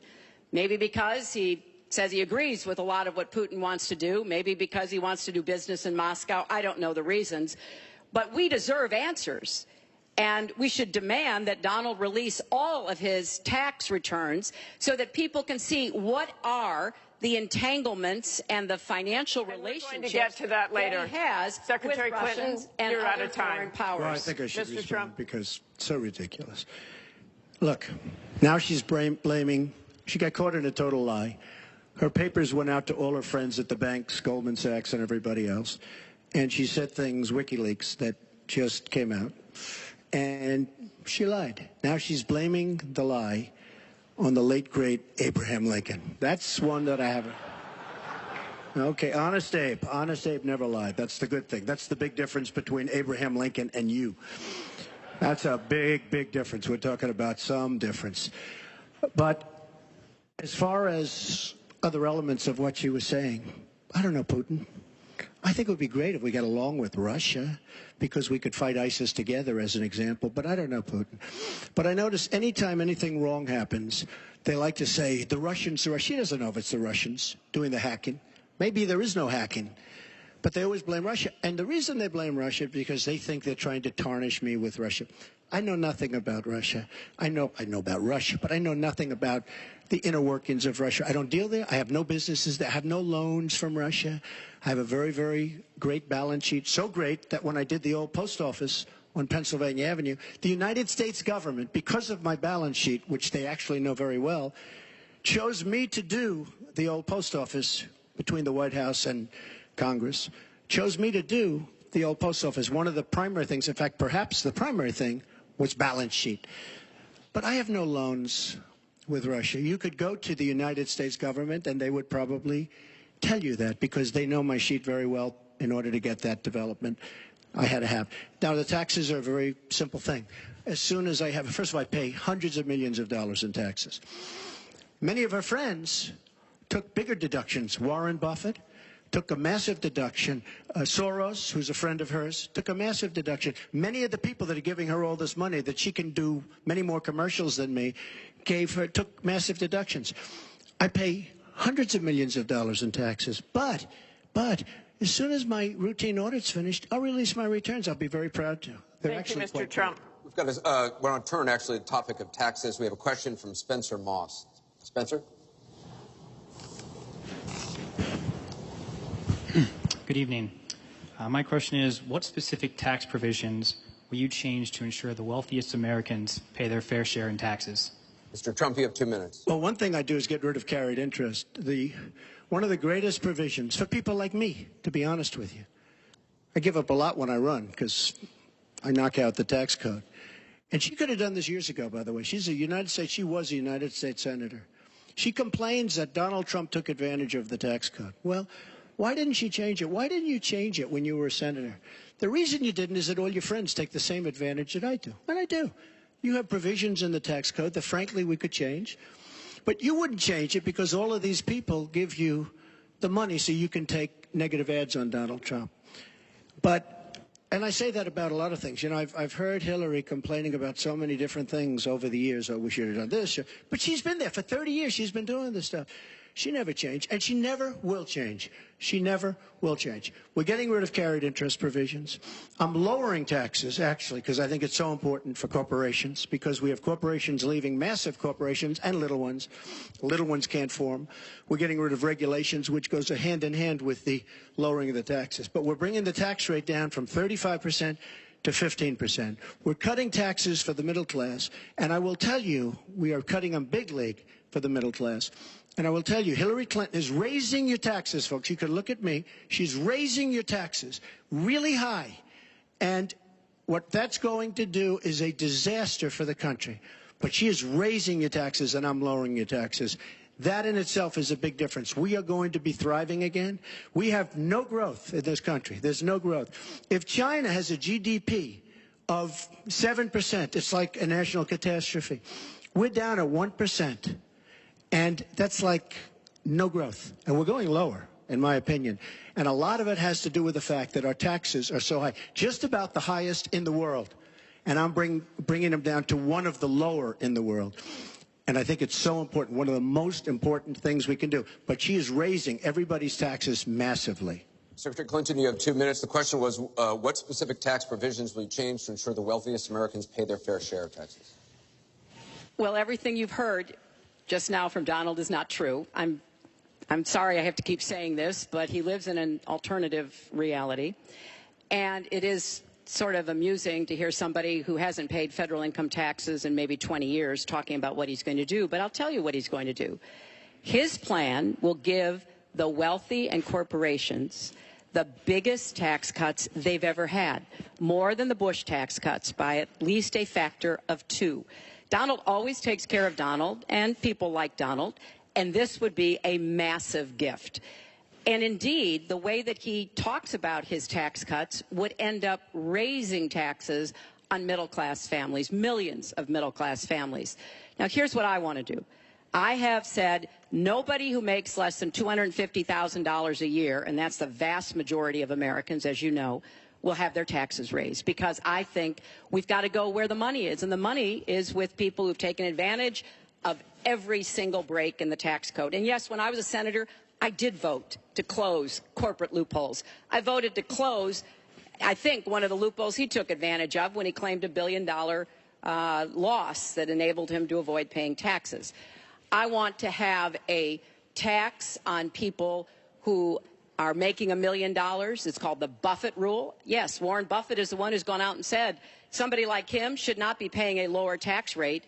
maybe because he says he agrees with a lot of what Putin wants to do, maybe because he wants to do business in Moscow. I don't know the reasons. But we deserve answers. And we should demand that Donald release all of his tax returns so that people can see what are the entanglements and the financial relationships we're going to get to that later. That he has Secretary with Clinton, Russians and you're out other of time. foreign powers. Well, I think I should Mr. respond Trump. because it's so ridiculous. Look, now she's blaming, she got caught in a total lie. Her papers went out to all her friends at the banks, Goldman Sachs and everybody else, and she said things, WikiLeaks, that just came out, and she lied. Now she's blaming the lie on the late, great Abraham Lincoln. That's one that I haven't. Okay, Honest Abe. Honest Abe never lied. That's the good thing. That's the big difference between Abraham Lincoln and you. That's a big, big difference. We're talking about some difference. But as far as other elements of what she was saying, I don't know, Putin. I think it would be great if we got along with Russia because we could fight ISIS together, as an example. But I don't know, Putin. But I notice anytime anything wrong happens, they like to say, the Russians, she doesn't know if it's the Russians doing the hacking. Maybe there is no hacking. But they always blame Russia. And the reason they blame Russia is because they think they're trying to tarnish me with Russia. I know nothing about Russia. I know about Russia, but I know nothing about the inner workings of Russia. I don't deal there. I have no businesses there. I have no loans from Russia. I have a very, very great balance sheet, so great that when I did the old post office on Pennsylvania Avenue, the United States government, because of my balance sheet, which they actually know very well, chose me to do the old post office between the White House and Congress, chose me to do the old post office. One of the primary things, in fact, perhaps the primary thing, was balance sheet. But I have no loans with Russia. You could go to the United States government and they would probably tell you that because they know my sheet very well in order to get that development I had to have. Now, the taxes are a very simple thing. As soon as I have, first of all, I pay hundreds of millions of dollars in taxes. Many of our friends took bigger deductions. Warren Buffett took a massive deduction. Soros, who's a friend of hers, took a massive deduction. Many of the people that are giving her all this money that she can do many more commercials than me took massive deductions. I pay hundreds of millions of dollars in taxes. But as soon as my routine audit's finished, I'll release my returns. I'll be very proud to. Thank you, Mr. Trump. We've got we're on turn, actually, the topic of taxes. We have a question from Spencer Moss. Spencer? Good evening. My question is, what specific tax provisions will you change to ensure the wealthiest Americans pay their fair share in taxes? Mr. Trump, you have 2 minutes. Well, one thing I do is get rid of carried interest. One of the greatest provisions for people like me, to be honest with you. I give up a lot when I run because I knock out the tax code. And she could have done this years ago, by the way. She was a United States senator. She complains that Donald Trump took advantage of the tax code. Well, Why didn't she change it? Why didn't you change it when you were a senator? The reason you didn't is that all your friends take the same advantage that I do. And I do. You have provisions in the tax code that, frankly, we could change. But you wouldn't change it because all of these people give you the money so you can take negative ads on Donald Trump. And I say that about a lot of things. You know, I've heard Hillary complaining about so many different things over the years. Oh, we should have done this. But she's been there for 30 years. She's been doing this stuff. She never changed, and she never will change. She never will change. We're getting rid of carried interest provisions. I'm lowering taxes, actually, because I think it's so important for corporations, because we have corporations leaving, massive corporations and little ones. Little ones can't form. We're getting rid of regulations, which goes hand in hand with the lowering of the taxes. But we're bringing the tax rate down from 35% to 15%. We're cutting taxes for the middle class, and I will tell you, we are cutting them big league for the middle class. And I will tell you, Hillary Clinton is raising your taxes, folks. You can look at me. She's raising your taxes really high. And what that's going to do is a disaster for the country. But she is raising your taxes, and I'm lowering your taxes. That in itself is a big difference. We are going to be thriving again. We have no growth in this country. There's no growth. If China has a GDP of 7%, it's like a national catastrophe. We're down at 1%. And that's like no growth. And we're going lower, in my opinion. And a lot of it has to do with the fact that our taxes are so high, just about the highest in the world. And I'm bringing them down to one of the lower in the world. And I think it's so important, one of the most important things we can do. But she is raising everybody's taxes massively. Secretary Clinton, you have 2 minutes. The question was, what specific tax provisions will you change to ensure the wealthiest Americans pay their fair share of taxes? Well, everything you've heard just now from Donald is not true. I'm sorry I have to keep saying this, but he lives in an alternative reality. And it is sort of amusing to hear somebody who hasn't paid federal income taxes in maybe 20 years talking about what he's going to do. But I'll tell you what he's going to do. His plan will give the wealthy and corporations the biggest tax cuts they've ever had, more than the Bush tax cuts by at least a factor of 2. Donald always takes care of Donald and people like Donald, and this would be a massive gift. And indeed, the way that he talks about his tax cuts would end up raising taxes on middle-class families, millions of middle-class families. Now, here's what I want to do. I have said nobody who makes less than $250,000 a year, and that's the vast majority of Americans, as you know, will have their taxes raised, because I think we've got to go where the money is, and the money is with people who've taken advantage of every single break in the tax code. And yes, when I was a senator, I did vote to close corporate loopholes. I voted to close, I think, one of the loopholes he took advantage of when he claimed $1 billion loss that enabled him to avoid paying taxes. I want to have a tax on people who are making $1 million. It's called the Buffett rule. Yes, Warren Buffett is the one who's gone out and said somebody like him should not be paying a lower tax rate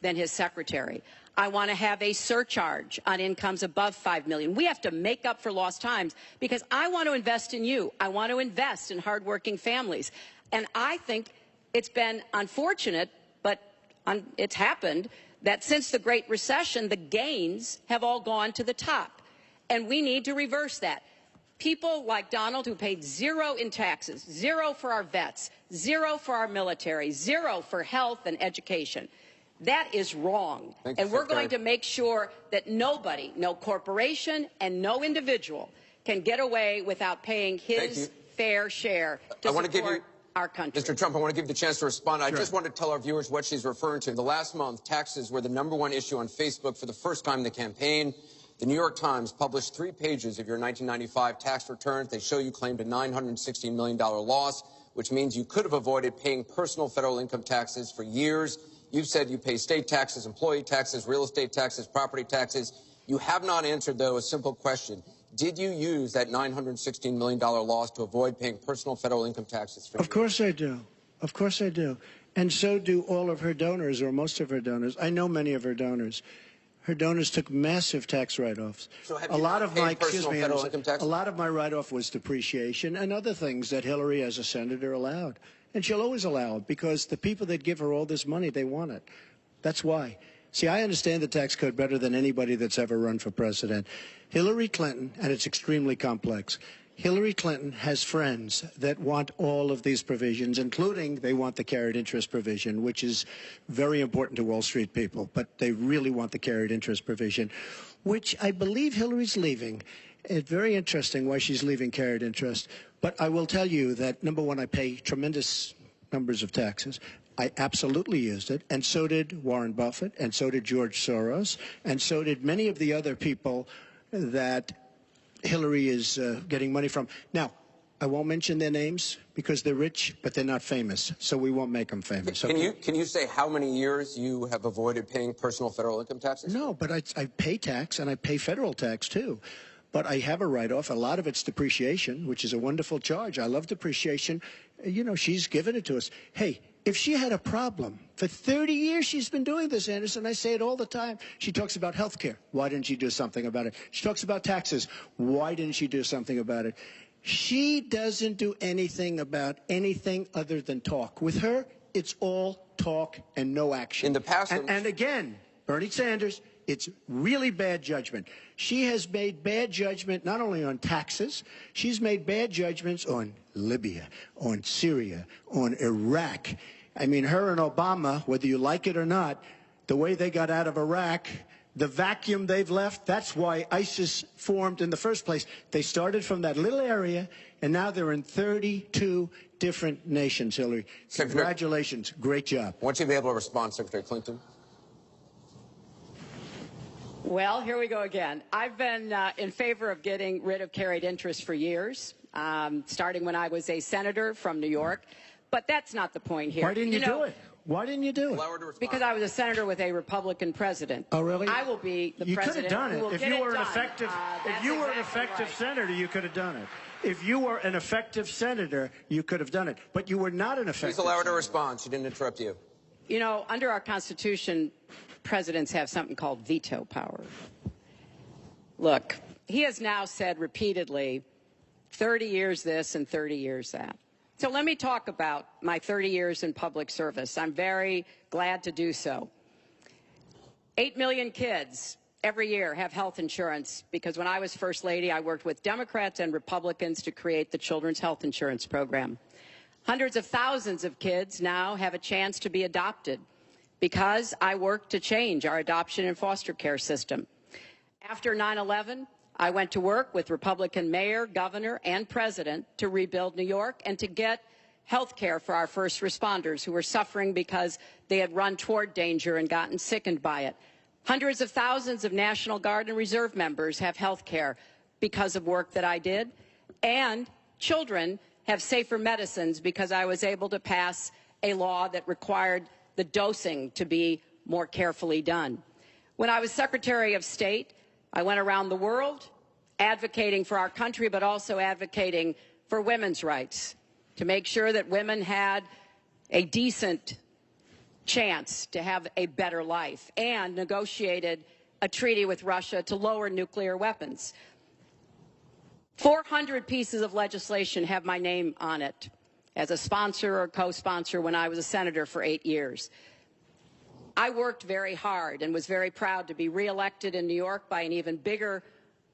than his secretary. I want to have a surcharge on incomes above $5 million. We have to make up for lost times, because I want to invest in you. I want to invest in hardworking families. And I think it's been unfortunate, but it's happened, that since the Great Recession, the gains have all gone to the top. And we need to reverse that. People like Donald, who paid 0 in taxes, 0 for our vets, 0 for our military, 0 for health and education. That is wrong. And we're going to make sure that nobody, no corporation and no individual, can get away without paying his fair share to support our country. Mr. Trump, I want to give you the chance to respond. I just want to tell our viewers what she's referring to. The last month, taxes were the #1 issue on Facebook for the first time in the campaign. The New York Times published 3 pages of your 1995 tax returns. They show you claimed a $916 million loss, which means you could have avoided paying personal federal income taxes for years. You've said you pay state taxes, employee taxes, real estate taxes, property taxes. You have not answered, though, a simple question. Did you use that $916 million loss to avoid paying personal federal income taxes for years? Of course I do. Of course I do. And so do all of her donors, or most of her donors. I know many of her donors. Her donors took massive tax write-offs. So have you not paid personal federal income taxes? A lot of my write-off was depreciation and other things that Hillary, as a senator, allowed. And she'll always allow it, because the people that give her all this money, they want it. That's why. See, I understand the tax code better than anybody that's ever run for president. Hillary Clinton, and it's extremely complex, Hillary Clinton has friends that want all of these provisions, including they want the carried interest provision, which is very important to Wall Street people, but they really want the carried interest provision, which I believe Hillary's leaving. It's very interesting why she's leaving carried interest. But I will tell you that, number one, I pay tremendous numbers of taxes. I absolutely used it, and so did Warren Buffett, and so did George Soros, and so did many of the other people that Hillary is getting money from. Now, I won't mention their names because they're rich, but they're not famous, so we won't make them famous. Can you say how many years you have avoided paying personal federal income taxes? No, but I pay tax, and I pay federal tax, too. But I have a write-off. A lot of it's depreciation, which is a wonderful charge. I love depreciation. You know, she's given it to us. Hey, if she had a problem, for 30 years she's been doing this, Anderson. I say it all the time. She talks about health care. Why didn't she do something about it? She talks about taxes. Why didn't she do something about it? She doesn't do anything about anything other than talk. With her, it's all talk and no action. In the past, and again, Bernie Sanders, it's really bad judgment. She has made bad judgment not only on taxes, she's made bad judgments on Libya, on Syria, on Iraq. I mean, her and Obama, whether you like it or not, the way they got out of Iraq, the vacuum they've left, that's why ISIS formed in the first place. They started from that little area, and now they're in 32 different nations, Hillary. Congratulations. Great job. I want you to be able to respond, Secretary Clinton. Well, here we go again. I've been in favor of getting rid of carried interest for years, starting when I was a senator from New York. But that's not the point here. Why didn't you do it? Why didn't you do it? Because I was a senator with a Republican president. Oh, really? I will be the president. You could have done it. If you were an effective, senator, you could have done it. If you were an effective senator, you could have done it. But you were not an effective. Please allow her to respond. She didn't interrupt you. You know, under our Constitution, presidents have something called veto power. Look, he has now said repeatedly, 30 years this and 30 years that. So let me talk about my 30 years in public service. I'm very glad to do so. 8 million kids every year have health insurance because when I was First Lady, I worked with Democrats and Republicans to create the Children's Health Insurance Program. Hundreds of thousands of kids now have a chance to be adopted because I worked to change our adoption and foster care system. After 9/11, I went to work with Republican mayor, governor, and president to rebuild New York and to get health care for our first responders who were suffering because they had run toward danger and gotten sickened by it. Hundreds of thousands of National Guard and Reserve members have health care because of work that I did. And children have safer medicines because I was able to pass a law that required the dosing to be more carefully done. When I was Secretary of State, I went around the world advocating for our country, but also advocating for women's rights, to make sure that women had a decent chance to have a better life, and negotiated a treaty with Russia to lower nuclear weapons. 400 pieces of legislation have my name on it as a sponsor or co-sponsor when I was a senator for 8 years. I worked very hard and was very proud to be reelected in New York by an even bigger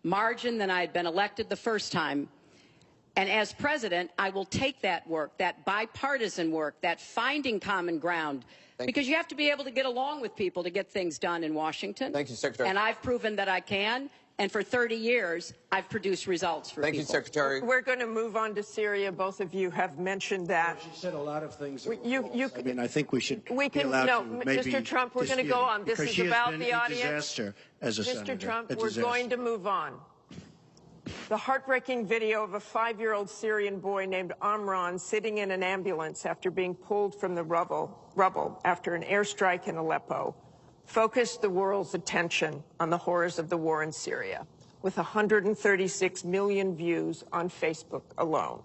margin than I had been elected the first time. And as president, I will take that work, that bipartisan work, that finding common ground, because you have to be able to get along with people to get things done in Washington. Thank you, Secretary. And I've proven that I can. And for 30 years, I've produced results for people. Thank you, Secretary. We're going to move on to Syria. Both of you have mentioned that. She said a lot of things. I mean, I think we should be allowed to maybe Mr. Trump, we're going to go on. This is about the audience. Disaster as a senator. Mr. Trump, we're going to move on. The heartbreaking video of a 5-year-old Syrian boy named Amran sitting in an ambulance after being pulled from the rubble after an airstrike in Aleppo focused the world's attention on the horrors of the war in Syria, with 136 million views on Facebook alone.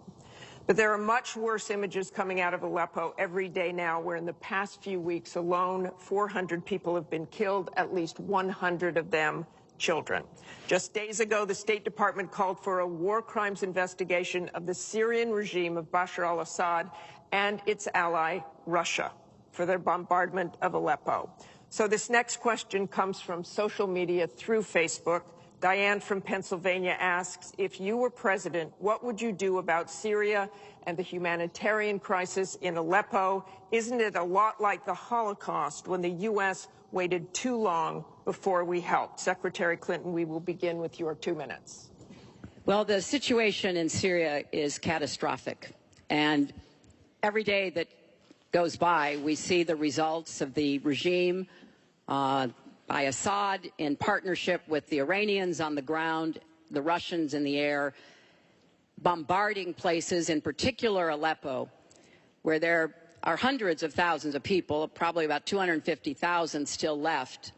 But there are much worse images coming out of Aleppo every day now, where in the past few weeks alone, 400 people have been killed, at least 100 of them children. Just days ago, the State Department called for a war crimes investigation of the Syrian regime of Bashar al-Assad and its ally, Russia, for their bombardment of Aleppo. So this next question comes from social media through Facebook. Diane from Pennsylvania asks, if you were president, what would you do about Syria and the humanitarian crisis in Aleppo? Isn't it a lot like the Holocaust when the U.S. waited too long before we helped? Secretary Clinton, we will begin with your 2 minutes. Well, the situation in Syria is catastrophic. And every day that goes by, we see the results of the regime by Assad in partnership with the Iranians on the ground, the Russians in the air, bombarding places, in particular Aleppo, where there are hundreds of thousands of people, probably about 250,000 still left.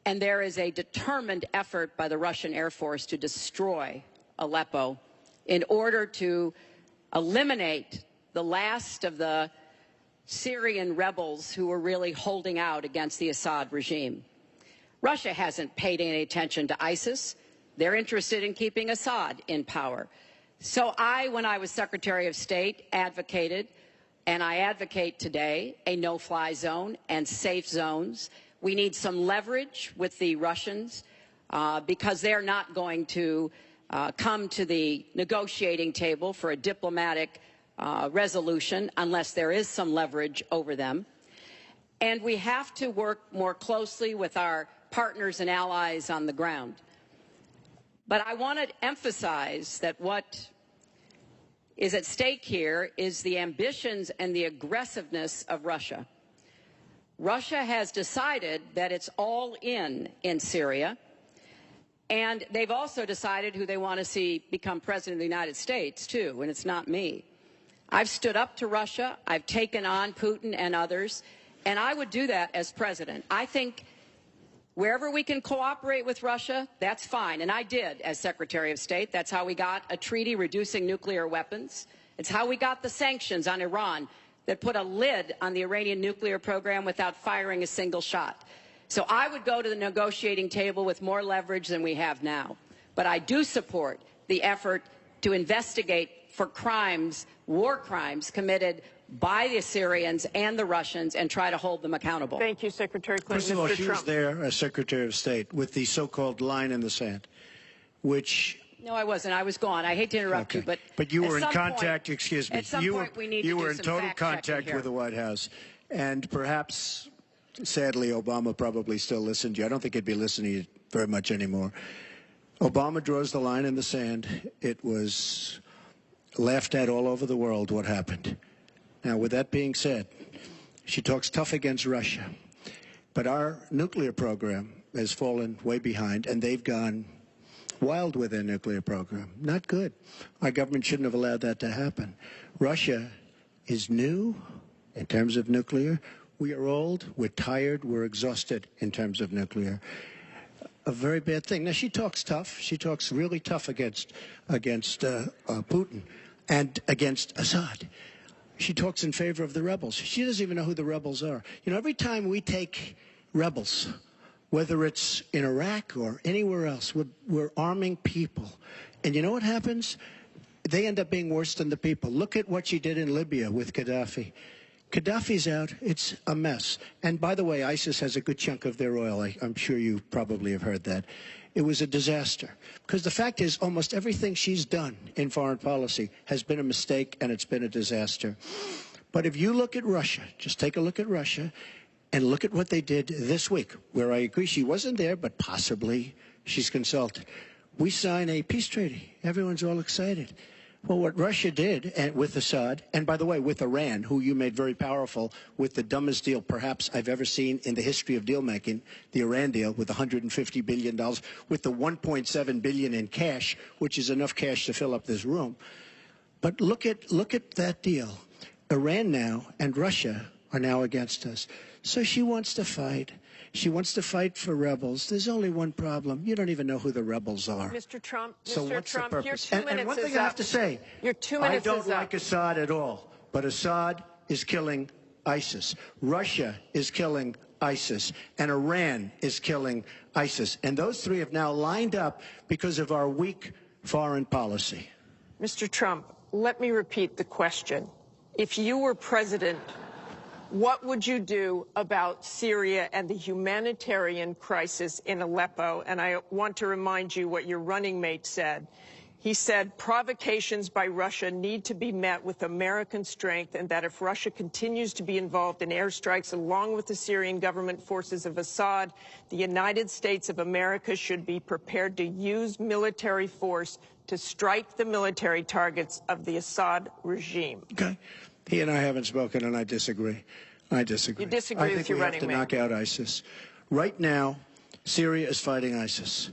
And there is a determined effort by the Russian Air Force to destroy Aleppo in order to eliminate the last of the Syrian rebels who were really holding out against the Assad regime. Russia hasn't paid any attention to ISIS. They're interested in keeping Assad in power. So when I was Secretary of State, advocated, and I advocate today, a no-fly zone and safe zones. We need some leverage with the Russians because they're not going to come to the negotiating table for a diplomatic resolution unless there is some leverage over them. And we have to work more closely with our partners and allies on the ground. But I want to emphasize that what is at stake here is the ambitions and the aggressiveness of Russia. Russia has decided that it's all in Syria, and they've also decided who they want to see become president of the United States, too, and it's not me. I've stood up to Russia. I've taken on Putin and others, and I would do that as president. I think wherever we can cooperate with Russia, that's fine, and I did as Secretary of State. That's how we got a treaty reducing nuclear weapons. It's how we got the sanctions on Iran that put a lid on the Iranian nuclear program without firing a single shot. So I would go to the negotiating table with more leverage than we have now. But I do support the effort to investigate for crimes, war crimes committed by the Syrians and the Russians and try to hold them accountable. Thank you, Secretary Clinton. First of all, Mr. she Trump. was there as Secretary of State with the so-called line in the sand, which... No, I wasn't. I was gone. I hate to interrupt you, but you were in contact, point, excuse me. At some point we need to you do were in some total contact here. with the White House. And perhaps, sadly, Obama probably still listened to you. I don't think he'd be listening very much anymore. Obama draws the line in the sand. It was laughed at all over the world what happened. Now, with that being said, she talks tough against Russia. But our nuclear program has fallen way behind, and they've gone wild with their nuclear program. Not good. Our government shouldn't have allowed that to happen. Russia is new in terms of nuclear. We are old, we're tired, we're exhausted in terms of nuclear. A very bad thing. Now, she talks tough. She talks really tough against Putin and against Assad. She talks in favor of the rebels. She doesn't even know who the rebels are. You know, every time we take rebels, whether it's in Iraq or anywhere else, we're arming people. And you know what happens? They end up being worse than the people. Look at what she did in Libya with Gaddafi. Gaddafi's out. It's a mess. And by the way, ISIS has a good chunk of their oil. I'm sure you probably have heard that. It was a disaster. Because the fact is, almost everything she's done in foreign policy has been a mistake, and it's been a disaster. But if you look at Russia, just take a look at Russia, and look at what they did this week, where I agree she wasn't there, but possibly she's consulted. We sign a peace treaty. Everyone's all excited. Well, what Russia did with Assad, and by the way, with Iran, who you made very powerful with the dumbest deal perhaps I've ever seen in the history of deal-making, the Iran deal with $150 billion, with the $1.7 billion in cash, which is enough cash to fill up this room. But look at that deal. Iran now and Russia are now against us. So she wants to fight. She wants to fight for rebels. There's only one problem. You don't even know who the rebels are. Mr. Trump, so Mr. what's Trump, the purpose? your 2 minutes and one thing is I have up. to say, Your 2 minutes I don't is like up. Assad at all, but Assad is killing ISIS. Russia is killing ISIS, and Iran is killing ISIS. And those three have now lined up because of our weak foreign policy. Mr. Trump, let me repeat the question. If you were president, What would you do about Syria and the humanitarian crisis in Aleppo? And I want to remind you what your running mate said. He said provocations by Russia need to be met with American strength, and that if Russia continues to be involved in airstrikes along with the Syrian government forces of Assad, the United States of America should be prepared to use military force to strike the military targets of the Assad regime. Okay. He and I haven't spoken, and I disagree. I disagree. You disagree with your running mate? I think we have to knock out ISIS. Right now, Syria is fighting ISIS.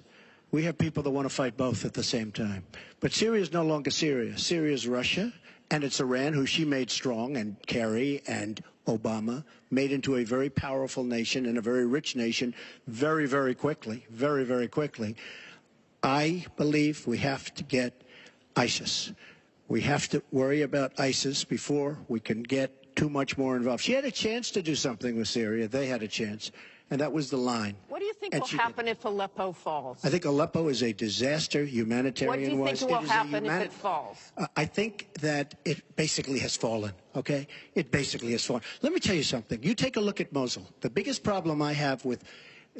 We have people that want to fight both at the same time. But Syria is no longer Syria. Syria is Russia, and it's Iran, who she made strong, and Kerry and Obama made into a very powerful nation and a very rich nation very, very quickly, very, very quickly. I believe we have to get ISIS. We have to worry about ISIS before we can get too much more involved. She had a chance to do something with Syria. They had a chance, and that was the line. What do you think will happen if Aleppo falls? I think Aleppo is a disaster humanitarian-wise. What do you think will happen if it falls? I think that it basically has fallen, okay? It basically has fallen. Let me tell you something. You take a look at Mosul. The biggest problem I have with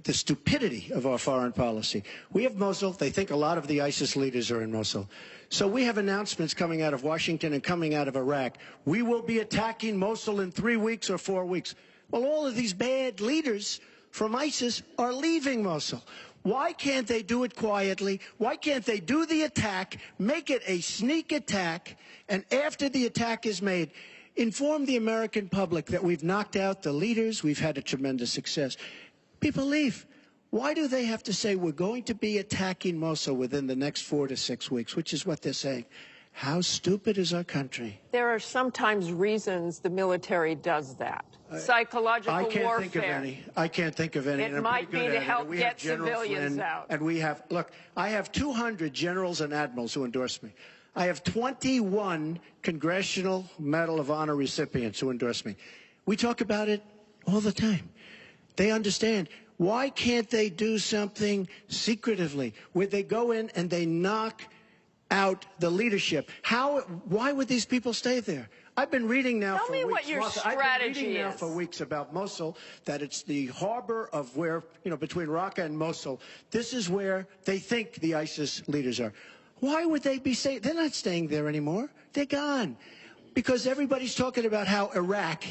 the stupidity of our foreign policy. We have Mosul. They think a lot of the ISIS leaders are in Mosul. So we have announcements coming out of Washington and coming out of Iraq. We will be attacking Mosul in 3 weeks or 4 weeks. Well, all of these bad leaders from ISIS are leaving Mosul. Why can't they do it quietly? Why can't they do the attack, make it a sneak attack, and after the attack is made, inform the American public that we've knocked out the leaders, we've had a tremendous success. People leave. Why do they have to say we're going to be attacking Mosul within the next 4 to 6 weeks, which is what they're saying? How stupid is our country? There are sometimes reasons the military does that. Psychological warfare. I can't think of any. I can't think of any. It might be to help get civilians out. And we have, look, I have 200 generals and admirals who endorse me. I have 21 Congressional Medal of Honor recipients who endorse me. We talk about it all the time. They understand. Why can't they do something secretively where they go in and they knock out the leadership? Why would these people stay there? I've been reading now for weeks. Tell me what your strategy I've been reading now for weeks about Mosul, that it's the harbor of where, between Raqqa and Mosul. This is where they think the ISIS leaders are. Why would they be staying? They're not staying there anymore. They're gone. Because everybody's talking about how Iraq,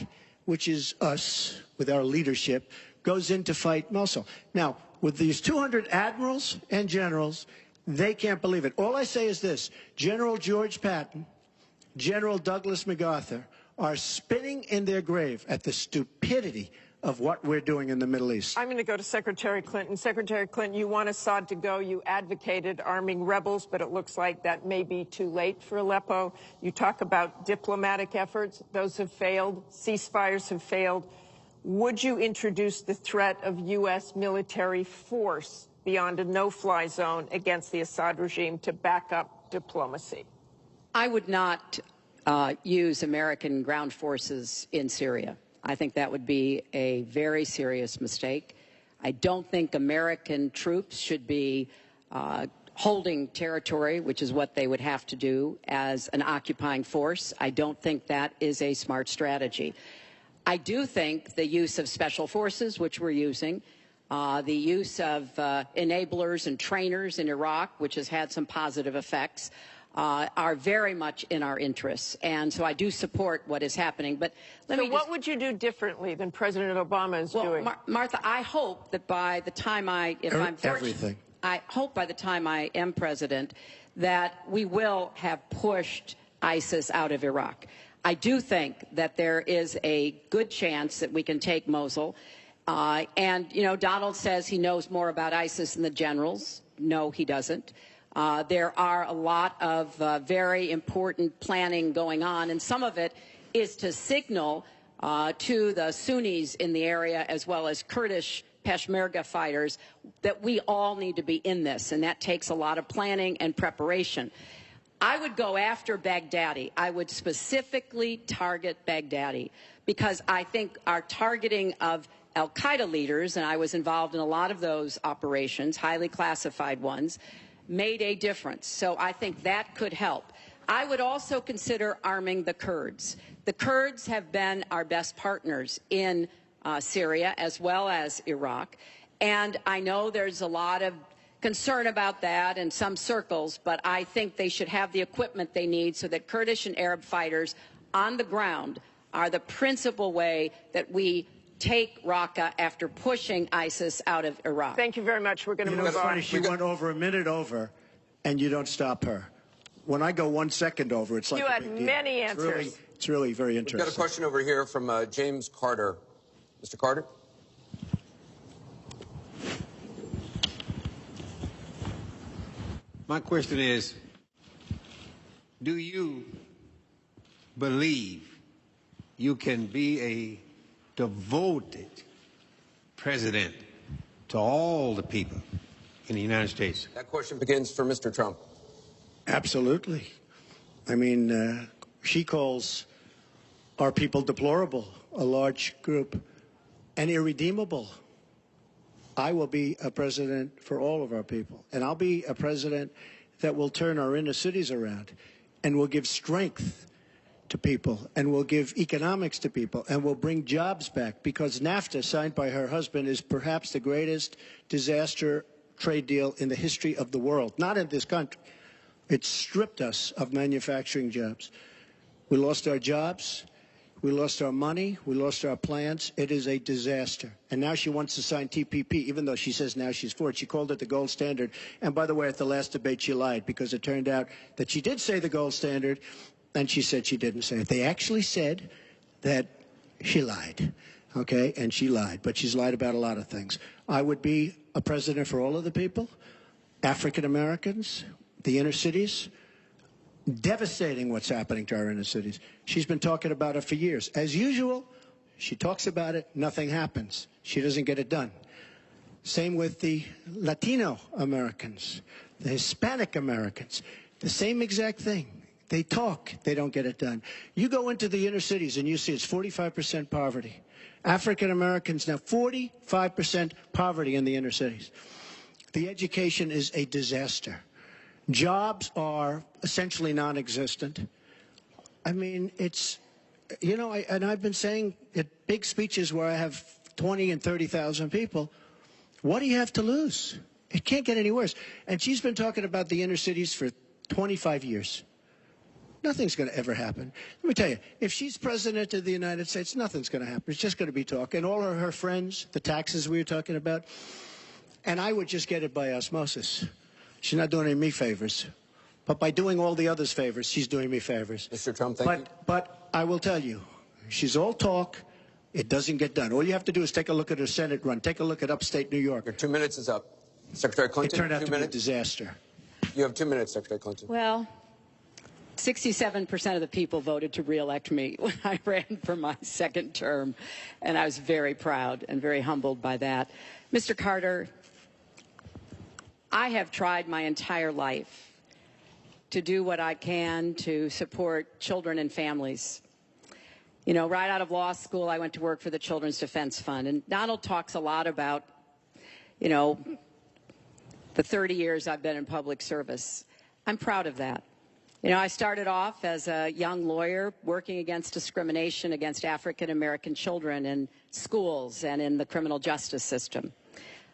which is us with our leadership, goes in to fight Mosul. Now, with these 200 admirals and generals, they can't believe it. All I say is this: General George Patton, General Douglas MacArthur are spinning in their grave at the stupidity of what we're doing in the Middle East. I'm going to go to Secretary Clinton. Secretary Clinton, you want Assad to go. You advocated arming rebels, but it looks like that may be too late for Aleppo. You talk about diplomatic efforts. Those have failed. Ceasefires have failed. Would you introduce the threat of U.S. military force beyond a no-fly zone against the Assad regime to back up diplomacy? I would not use American ground forces in Syria. I think that would be a very serious mistake. I don't think American troops should be holding territory, which is what they would have to do as an occupying force. I don't think that is a smart strategy. I do think the use of special forces, which we're using, the use of enablers and trainers in Iraq, which has had some positive effects, are very much in our interests. And so I do support what is happening. But what would you do differently than President Obama is doing? Martha, I hope that by the time I hope by the time I am president, that we will have pushed ISIS out of Iraq. I do think that there is a good chance that we can take Mosul. And, Donald says he knows more about ISIS than the generals. No, he doesn't. There are a lot of very important planning going on, and some of it is to signal to the Sunnis in the area, as well as Kurdish Peshmerga fighters, that we all need to be in this, and that takes a lot of planning and preparation. I would go after Baghdadi. I would specifically target Baghdadi, because I think our targeting of al-Qaeda leaders, and I was involved in a lot of those operations, highly classified ones, made a difference. So I think that could help. I would also consider arming the Kurds. The Kurds have been our best partners in Syria as well as Iraq. And I know there's a lot of concern about that in some circles, but I think they should have the equipment they need so that Kurdish and Arab fighters on the ground are the principal way that we take Raqqa after pushing ISIS out of Iraq. Thank you very much. We're going to move It's on. funny, she went over a minute over, and you don't stop her. When I go 1 second over, it's like You a had big deal. many answers. It's really very We've got a interesting. question over here from James Carter. Mr. Carter? My question is, do you believe you can be a devoted president to all the people in the United States? That question begins for Mr. Trump. Absolutely. I mean, she calls our people deplorable, a large group, and irredeemable. I will be a president for all of our people, and I'll be a president that will turn our inner cities around and will give strength to people and will give economics to people and will bring jobs back, because NAFTA, signed by her husband, is perhaps the greatest disaster trade deal in the history of the world, not in this country. It stripped us of manufacturing jobs. We lost our jobs. We lost our money. We lost our plants. It is a disaster. And now she wants to sign TPP, even though she says now she's for it. She called it the gold standard. And by the way, at the last debate, she lied, because it turned out that she did say the gold standard, and she said she didn't say it. They actually said that she lied, okay? And she lied. But she's lied about a lot of things. I would be a president for all of the people, African Americans, the inner cities. Devastating what's happening to our inner cities. She's been talking about it for years. As usual, she talks about it, nothing happens. She doesn't get it done. Same with the Latino Americans, the Hispanic Americans. The same exact thing. They talk, they don't get it done. You go into the inner cities and you see it's 45% poverty. African Americans now, 45% poverty in the inner cities. The education is a disaster. Jobs are essentially non-existent. I mean, it's, you know, and I've been saying at big speeches where I have 20 and 30,000 people, what do you have to lose? It can't get any worse. And she's been talking about the inner cities for 25 years. Nothing's going to ever happen. Let me tell you, if she's president of the United States, nothing's going to happen. It's just going to be talk. And all of her friends, the taxes we were talking about, and I would just get it by osmosis. She's not doing any me favors. But by doing all the others favors, she's doing me favors. Mr. Trump, thank you. But I will tell you, she's all talk. It doesn't get done. All you have to do is take a look at her Senate run. Take a look at upstate New York. Your 2 minutes is up. Secretary Clinton, It turned out 2 to be a minutes. disaster. You have 2 minutes, Secretary Clinton. Well, 67% of the people voted to re-elect me when I ran for my second term, and I was very proud and very humbled by that. Mr. Carter, I have tried my entire life to do what I can to support children and families. You know, right out of law school, I went to work for the Children's Defense Fund, and Donald talks a lot about, you know, the 30 years I've been in public service. I'm proud of that. You know, I started off as a young lawyer working against discrimination against African American children in schools and in the criminal justice system.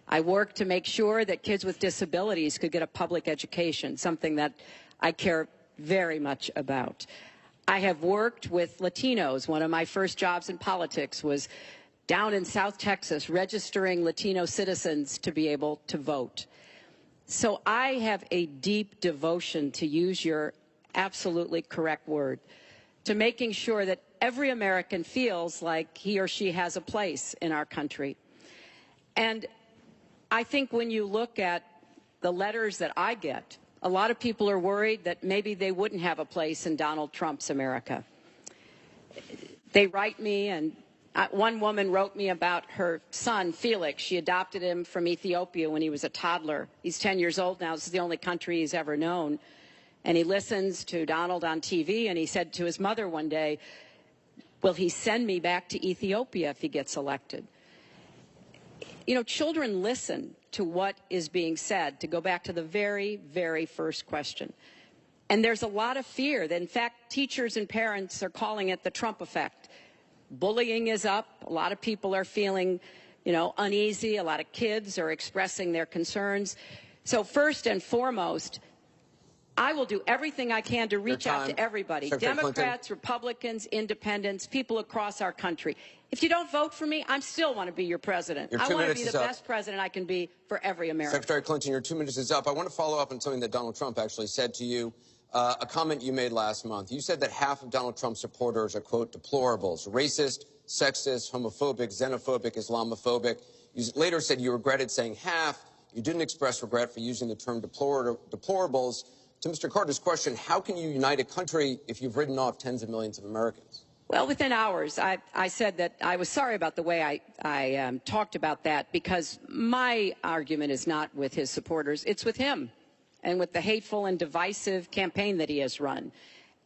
I worked to make sure that kids with disabilities could get a public education, something that I care very much about. I have worked with Latinos. One of my first jobs in politics was down in South Texas, registering Latino citizens to be able to vote. So I have a deep devotion, to use your absolutely correct word, to making sure that every American feels like he or she has a place in our country. And I think when you look at the letters that I get, a lot of people are worried that maybe they wouldn't have a place in Donald Trump's America. They write me, and one woman wrote me about her son, Felix. She adopted him from Ethiopia when he was a toddler. He's 10 years old now. This is the only country he's ever known. And he listens to Donald on TV, and he said to his mother one day, will he send me back to Ethiopia if he gets elected? You know, children listen to what is being said, to go back to the very, very first question. And there's a lot of fear. That, in fact, teachers and parents are calling it the Trump effect. Bullying is up. A lot of people are feeling, uneasy. A lot of kids are expressing their concerns. So first and foremost, I will do everything I can to reach out to everybody, Secretary Democrats, Clinton. Republicans, independents, people across our country. If you don't vote for me, I still want to be your president. I want to be the best president I can be for every American. Secretary Clinton, your 2 minutes is up. I want to follow up on something that Donald Trump actually said to you, a comment you made last month. You said that half of Donald Trump's supporters are, quote, deplorables, racist, sexist, homophobic, xenophobic, Islamophobic. You later said you regretted saying half. You didn't express regret for using the term deplorables. To Mr. Carter's question, how can you unite a country if you've written off tens of millions of Americans? Well, within hours, I said that I was sorry about the way I talked about that, because my argument is not with his supporters. It's with him and with the hateful and divisive campaign that he has run,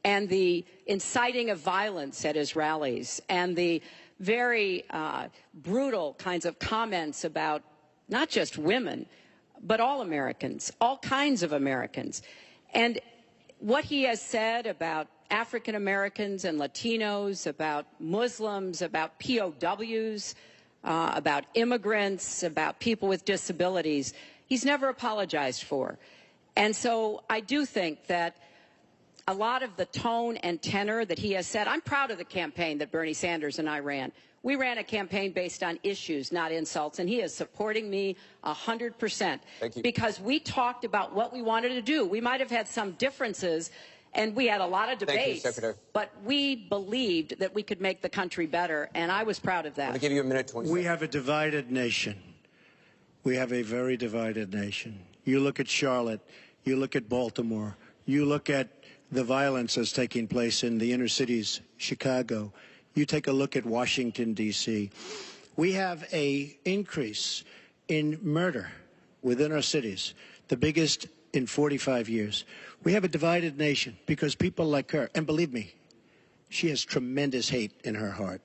and the inciting of violence at his rallies, and the very brutal kinds of comments about not just women, but all Americans, all kinds of Americans. And what he has said about African Americans and Latinos, about Muslims, about POWs, about immigrants, about people with disabilities, he's never apologized for. And so I do think that a lot of the tone and tenor that he has said, I'm proud of the campaign that Bernie Sanders and I ran. We ran a campaign based on issues, not insults, and he is supporting me 100%. Thank you. Because we talked about what we wanted to do. We might have had some differences, and we had a lot of debates, but we believed that we could make the country better, and I was proud of that. I'm going to give you a minute, 20 seconds. We have a divided nation. We have a very divided nation. You look at Charlotte, you look at Baltimore, you look at the violence that's taking place in the inner cities, Chicago. You take a look at Washington, D.C. We have an increase in murder within our cities, the biggest in 45 years. We have a divided nation because people like her, and believe me, she has tremendous hate in her heart.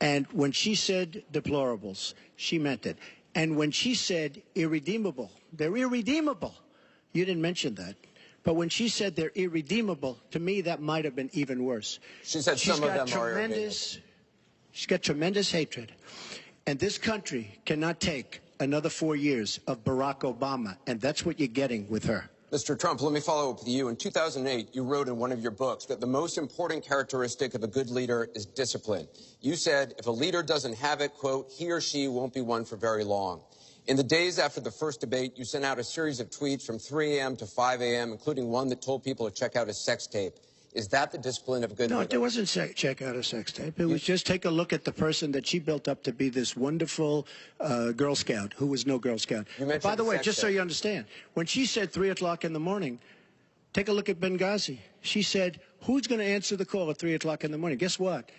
And when she said deplorables, she meant it. And when she said irredeemable, they're irredeemable. You didn't mention that. But when she said they're irredeemable, to me, that might have been even worse. She said some of them are irredeemable. She's got tremendous hatred. And this country cannot take another 4 years of Barack Obama. And that's what you're getting with her. Mr. Trump, let me follow up with you. In 2008, you wrote in one of your books that the most important characteristic of a good leader is discipline. You said if a leader doesn't have it, quote, he or she won't be one for very long. In the days after the first debate, you sent out a series of tweets from 3 a.m. to 5 a.m., including one that told people to check out a sex tape. Is that the discipline of a good leader? No, it wasn't check out a sex tape. It was just take a look at the person that she built up to be this wonderful Girl Scout, who was no Girl Scout. By the way, just so you understand, when she said 3 o'clock in the morning, take a look at Benghazi. She said, who's going to answer the call at 3 o'clock in the morning? Guess what?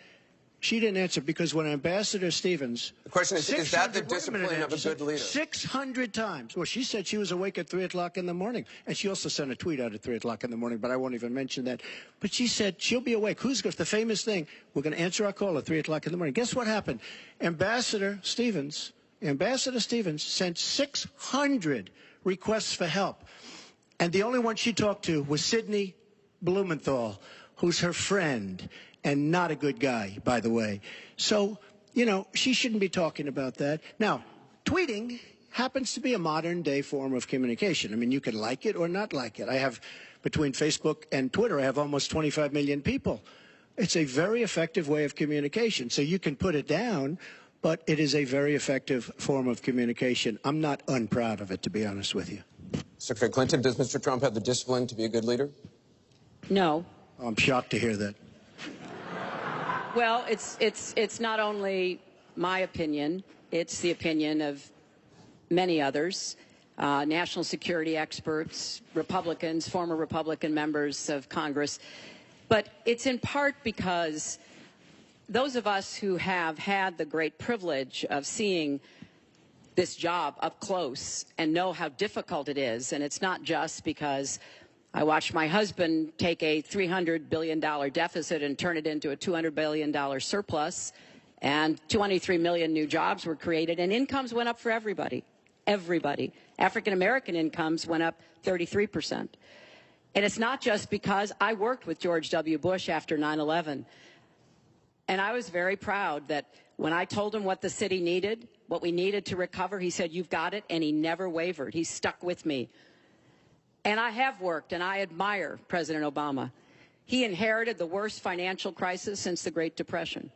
She didn't answer because when Ambassador Stevens... The question is that the discipline of a good leader? 600 times. Well, she said she was awake at 3 o'clock in the morning. And she also sent a tweet out at 3 o'clock in the morning, but I won't even mention that. But she said she'll be awake. Who's the famous thing? We're going to answer our call at 3 o'clock in the morning. Guess what happened? Ambassador Stevens sent 600 requests for help. And the only one she talked to was Sidney Blumenthal, who's her friend. And not a good guy, by the way. So, she shouldn't be talking about that. Now, tweeting happens to be a modern-day form of communication. I mean, you can like it or not like it. I have, between Facebook and Twitter, I have almost 25 million people. It's a very effective way of communication. So you can put it down, but it is a very effective form of communication. I'm not unproud of it, to be honest with you. Secretary Clinton, does Mr. Trump have the discipline to be a good leader? No. I'm shocked to hear that. Well, it's not only my opinion, it's the opinion of many others, national security experts, Republicans, former Republican members of Congress. But it's in part because those of us who have had the great privilege of seeing this job up close and know how difficult it is, and it's not just because I watched my husband take a $300 billion deficit and turn it into a $200 billion surplus, and 23 million new jobs were created, and incomes went up for everybody. Everybody. African-American incomes went up 33%. And it's not just because I worked with George W. Bush after 9/11. And I was very proud that when I told him what the city needed, what we needed to recover, he said, "You've got it," and he never wavered. He stuck with me. And I have worked, and I admire President Obama. He inherited the worst financial crisis since the Great Depression.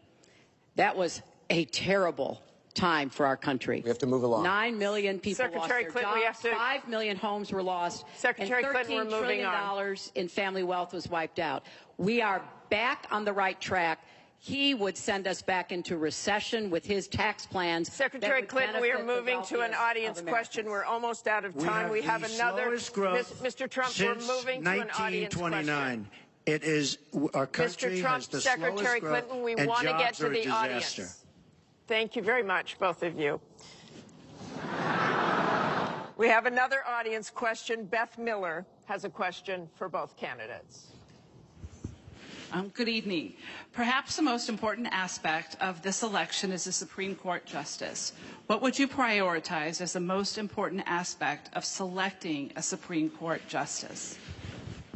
That was a terrible time for our country. We have to move along. 9 million people Secretary lost their Clinton, jobs, 5 million homes were lost, Secretary and Clinton, we're $13 moving trillion on. in family wealth was wiped out. We are back on the right track. He would send us back into recession with his tax plans. Secretary Clinton, we are moving to an audience question. We're almost out of time. We have another. Mr. Trump, we're moving to an audience question. It is our country Mr. Trump, has the Secretary slowest growth, Clinton, we and want to get jobs to are a the disaster. audience. Thank you very much, both of you. We have another audience question. Beth Miller has a question for both candidates. Good evening. Perhaps the most important aspect of this election is the Supreme Court justice. What would you prioritize as the most important aspect of selecting a Supreme Court justice?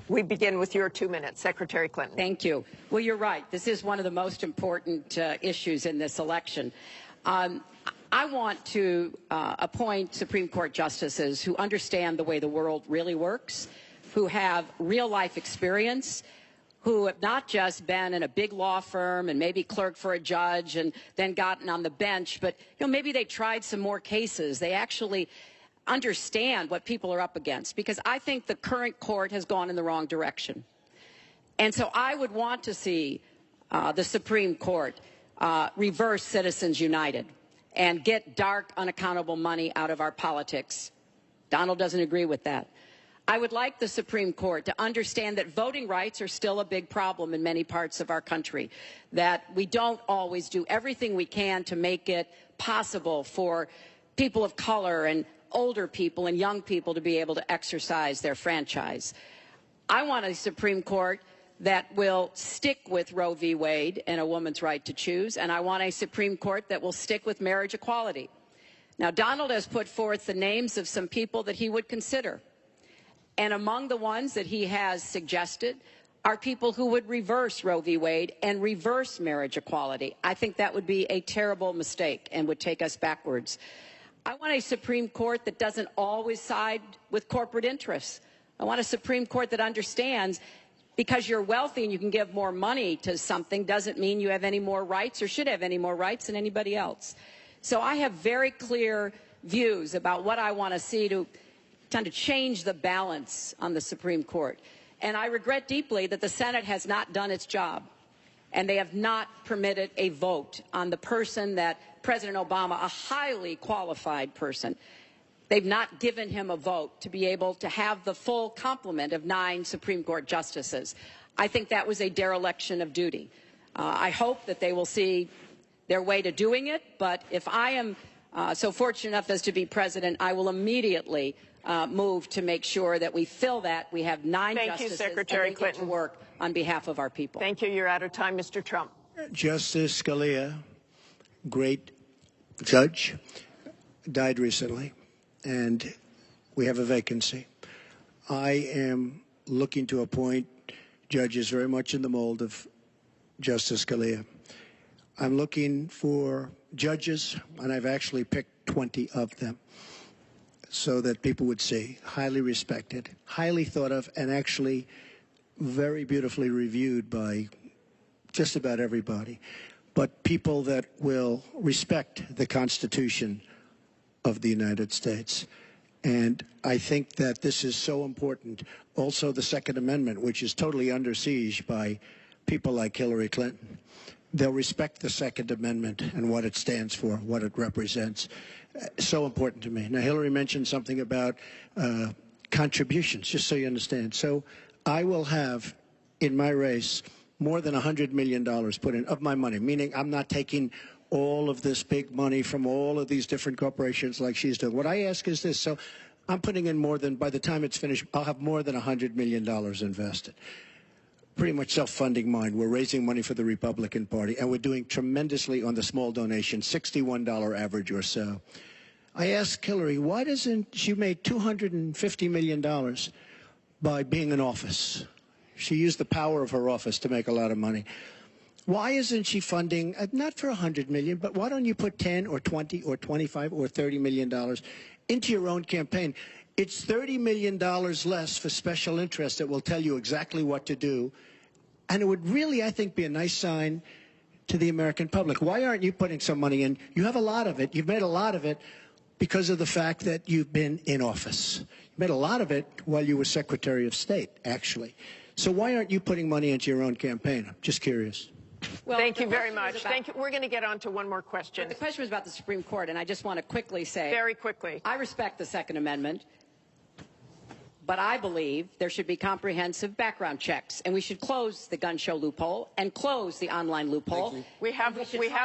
We begin with your 2 minutes, Secretary Clinton. Thank you. Well, you're right. This is one of the most important issues in this election. I want to appoint Supreme Court justices who understand the way the world really works, who have real-life experience, who have not just been in a big law firm and maybe clerked for a judge and then gotten on the bench, but maybe they tried some more cases. They actually understand what people are up against, because I think the current court has gone in the wrong direction. And so I would want to see the Supreme Court reverse Citizens United and get dark, unaccountable money out of our politics. Donald doesn't agree with that. I would like the Supreme Court to understand that voting rights are still a big problem in many parts of our country, that we don't always do everything we can to make it possible for people of color and older people and young people to be able to exercise their franchise. I want a Supreme Court that will stick with Roe v. Wade and a woman's right to choose, and I want a Supreme Court that will stick with marriage equality. Now, Donald has put forth the names of some people that he would consider, and among the ones that he has suggested are people who would reverse Roe v. Wade and reverse marriage equality. I think that would be a terrible mistake and would take us backwards. I want a Supreme Court that doesn't always side with corporate interests. I want a Supreme Court that understands because you're wealthy and you can give more money to something doesn't mean you have any more rights or should have any more rights than anybody else. So I have very clear views about what I want to see to change the balance on the Supreme Court. And I regret deeply that the Senate has not done its job, and they have not permitted a vote on the person that President Obama, a highly qualified person, they've not given him a vote to be able to have the full complement of 9 Supreme Court justices. I think that was a dereliction of duty. I hope that they will see their way to doing it, but if I am so fortunate enough as to be president, I will immediately move to make sure that we fill that. We have 9 justices Secretary Clinton. Get to work on behalf of our people. Thank you. You're out of time, Mr. Trump. Justice Scalia, great judge, died recently, and we have a vacancy. I am looking to appoint judges very much in the mold of Justice Scalia. I'm looking for judges, and I've actually picked 20 of them, so that people would see highly respected, highly thought of, and actually very beautifully reviewed by just about everybody, but people that will respect the Constitution of the United States. And I think that this is so important. Also, the Second Amendment, which is totally under siege by people like Hillary Clinton. They'll respect the Second Amendment and what it stands for, what it represents. So important to me. Now, Hillary mentioned something about contributions, just so you understand. So I will have, in my race, more than $100 million put in of my money, meaning I'm not taking all of this big money from all of these different corporations like she's doing. What I ask is this. So I'm putting in more than, by the time it's finished, I'll have more than $100 million invested. Pretty much self-funding mine. We're raising money for the Republican Party, and we're doing tremendously on the small donation, $61 average or so. I asked Hillary, why doesn't she made $250 million by being in office. She used the power of her office to make a lot of money. Why isn't she funding, not for $100 million, but why don't you put 10 or 20 or 25 or $30 million into your own campaign? It's $30 million less for special interests that will tell you exactly what to do. And it would really, I think, be a nice sign to the American public. Why aren't you putting some money in? You have a lot of it. You've made a lot of it because of the fact that you've been in office. You made a lot of it while you were Secretary of State, actually. So why aren't you putting money into your own campaign? I'm just curious. Well, thank you very much. Thank you. We're going to get on to one more question. The question was about the Supreme Court, and I just want to quickly say, very quickly, I respect the Second Amendment, but I believe there should be comprehensive background checks, and we should close the gun show loophole and close the online loophole. We have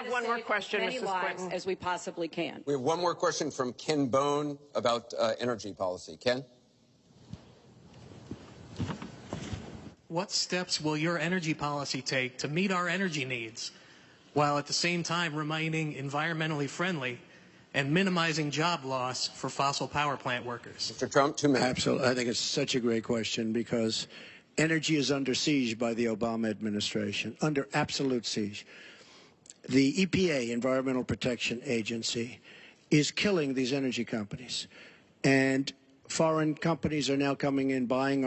one more question, as many Mrs. lives Clinton, as we possibly can. We have one more question from Ken Bone about energy policy. Ken? What steps will your energy policy take to meet our energy needs while at the same time remaining environmentally friendly and minimizing job loss for fossil power plant workers? Mr. Trump, 2 minutes. Absolutely. I think it's such a great question because energy is under siege by the Obama administration, under absolute siege. The EPA, Environmental Protection Agency, is killing these energy companies. And foreign companies are now coming in, buying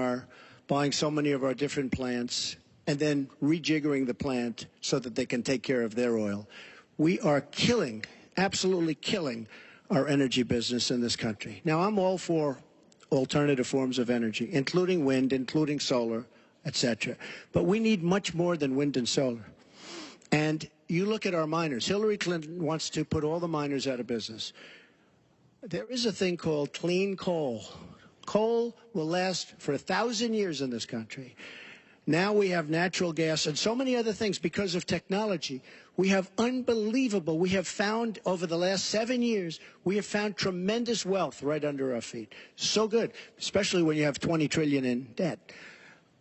so many of our different plants and then rejiggering the plant so that they can take care of their oil. We are killing, absolutely killing our energy business in this country. Now, I'm all for alternative forms of energy, including wind, including solar, etc. But we need much more than wind and solar. And you look at our miners. Hillary Clinton wants to put all the miners out of business. There is a thing called clean coal. Coal will last for 1,000 years in this country. Now we have natural gas and so many other things because of technology. We have unbelievable, we have found over the last 7 years, we have found tremendous wealth right under our feet. So good, especially when you have 20 trillion in debt.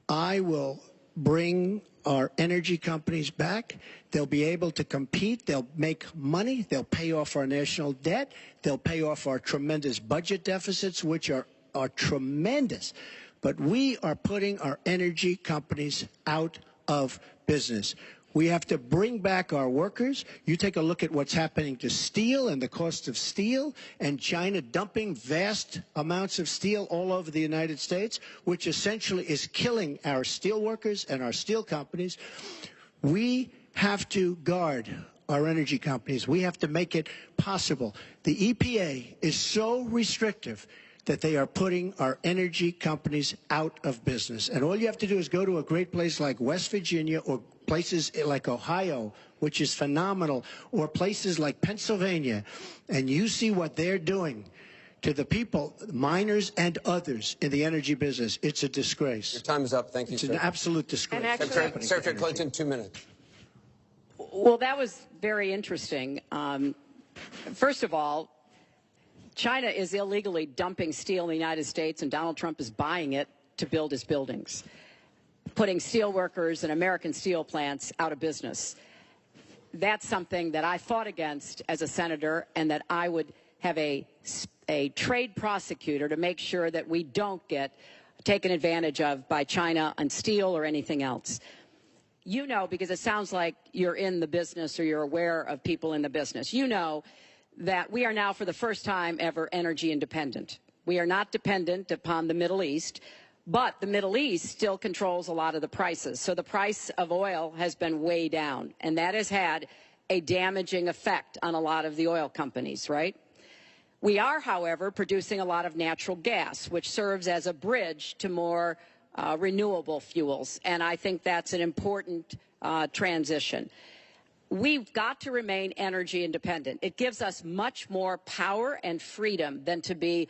I will bring our energy companies back. They'll be able to compete. They'll make money. They'll pay off our national debt. They'll pay off our tremendous budget deficits, which are tremendous, but we are putting our energy companies out of business. We have to bring back our workers. You take a look at what's happening to steel and the cost of steel, and China dumping vast amounts of steel all over the United States, which essentially is killing our steel workers and our steel companies. We have to guard our energy companies. We have to make it possible. The EPA is so restrictive that they are putting our energy companies out of business. And all you have to do is go to a great place like West Virginia or places like Ohio, which is phenomenal, or places like Pennsylvania, and you see what they're doing to the people, miners and others in the energy business. It's a disgrace. Your time is up. Thank you, It's sir. an absolute disgrace. Secretary Clinton, 2 minutes. Well, that was very interesting. First of all, China is illegally dumping steel in the United States, and Donald Trump is buying it to build his buildings, putting steel workers and American steel plants out of business. That's something that I fought against as a senator, and that I would have a trade prosecutor to make sure that we don't get taken advantage of by China on steel or anything else. You know, because it sounds like you're in the business or you're aware of people in the business, you know that we are now, for the first time ever, energy independent. We are not dependent upon the Middle East, but the Middle East still controls a lot of the prices. So the price of oil has been way down, and that has had a damaging effect on a lot of the oil companies, right? We are, however, producing a lot of natural gas, which serves as a bridge to more renewable fuels, and I think that's an important transition. We've got to remain energy independent. It gives us much more power and freedom than to be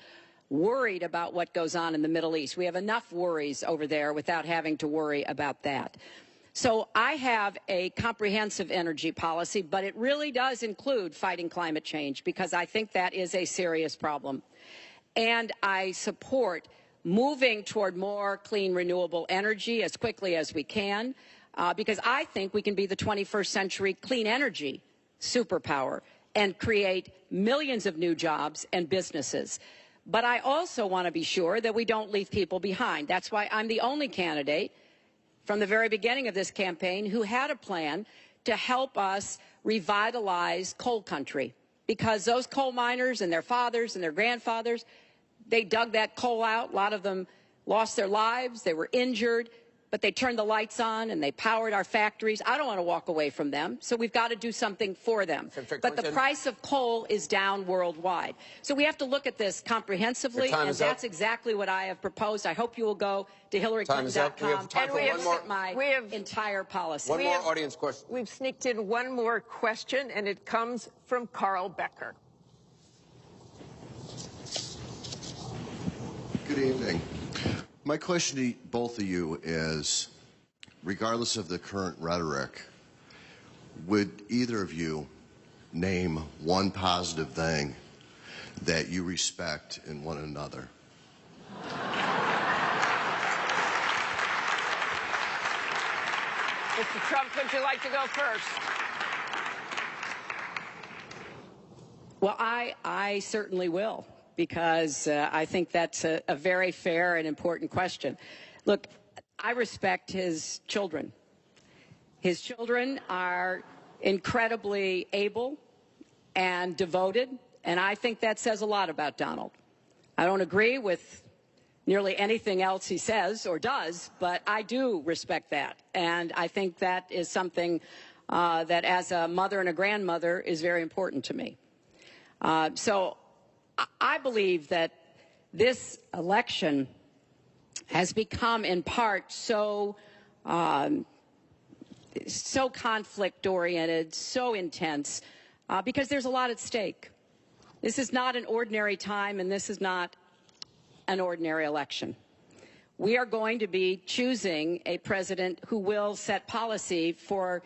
worried about what goes on in the Middle East. We have enough worries over there without having to worry about that. So I have a comprehensive energy policy, but it really does include fighting climate change, because I think that is a serious problem. And I support moving toward more clean, renewable energy as quickly as we can. Because I think we can be the 21st century clean energy superpower and create millions of new jobs and businesses. But I also want to be sure that we don't leave people behind. That's why I'm the only candidate from the very beginning of this campaign who had a plan to help us revitalize coal country, because those coal miners and their fathers and their grandfathers, they dug that coal out. A lot of them lost their lives. They were injured, but they turned the lights on and they powered our factories. I don't want to walk away from them, so we've got to do something for them. But the price of coal is down worldwide. So we have to look at this comprehensively, and that's exactly what I have proposed. I hope you will go to HillaryClinton.com and look at my entire policy. One more audience question. We've sneaked in one more question, and it comes from Carl Becker. Good evening. My question to both of you is, regardless of the current rhetoric, would either of you name one positive thing that you respect in one another? Mr. Trump, would you like to go first? Well, I certainly will, because I think that's a very fair and important question. Look, I respect his children. His children are incredibly able and devoted, and I think that says a lot about Donald. I don't agree with nearly anything else he says or does, but I do respect that, and I think that is something that, as a mother and a grandmother, is very important to me. So I believe that this election has become, in part, so conflict-oriented, so intense, because there's a lot at stake. This is not an ordinary time, and this is not an ordinary election. We are going to be choosing a president who will set policy for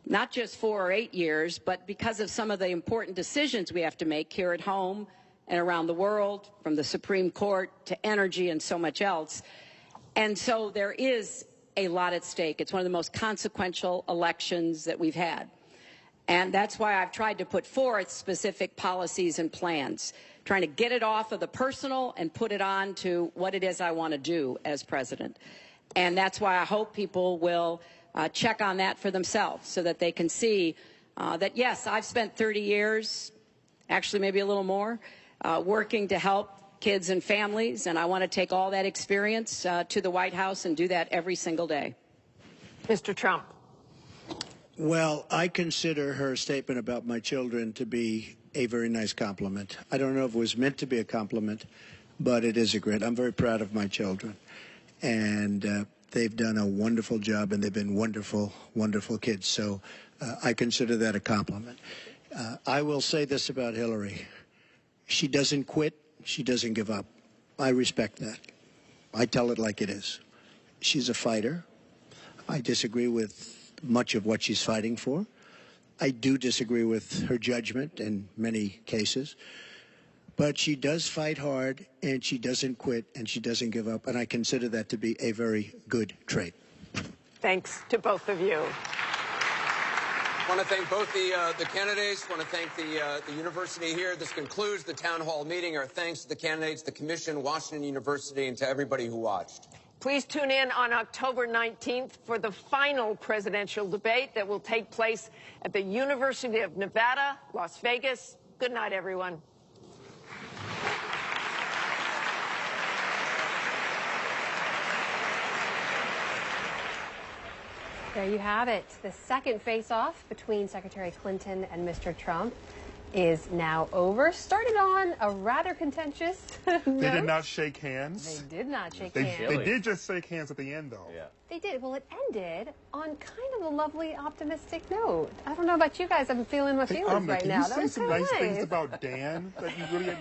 not just 4 or 8 years, but because of some of the important decisions we have to make here at home and around the world, from the Supreme Court to energy and so much else. And so there is a lot at stake. It's one of the most consequential elections that we've had. And that's why I've tried to put forth specific policies and plans, trying to get it off of the personal and put it on to what it is I want to do as president. And that's why I hope people will check on that for themselves, so that they can see that, yes, I've spent 30 years, actually maybe a little more, working to help kids and families, and I want to take all that experience to the White House and do that every single day. Mr. Trump. Well, I consider her statement about my children to be a very nice compliment. I don't know if it was meant to be a compliment, but it is a great. I'm very proud of my children, and they've done a wonderful job, and they've been wonderful, wonderful kids. So I consider that a compliment. I will say this about Hillary. She doesn't quit. She doesn't give up. I respect that. I tell it like it is. She's a fighter. I disagree with much of what she's fighting for. I do disagree with her judgment in many cases. But she does fight hard, and she doesn't quit, and she doesn't give up. And I consider that to be a very good trait. Thanks to both of you. I want to thank both the candidates. I want to thank the university here. This concludes the town hall meeting. Our thanks to the candidates, the commission, Washington University, and to everybody who watched. Please tune in on October 19th for the final presidential debate that will take place at the University of Nevada, Las Vegas. Good night, everyone. There you have it. The second face-off between Secretary Clinton and Mr. Trump is now over. Started on a rather contentious note. They did not shake hands. They did not shake hands. They did just shake hands at the end, though. Yeah. They did. Well, it ended on kind of a lovely, optimistic note. I don't know about you guys. I'm feeling my feelings right now. Can you say some nice things about Dan that you really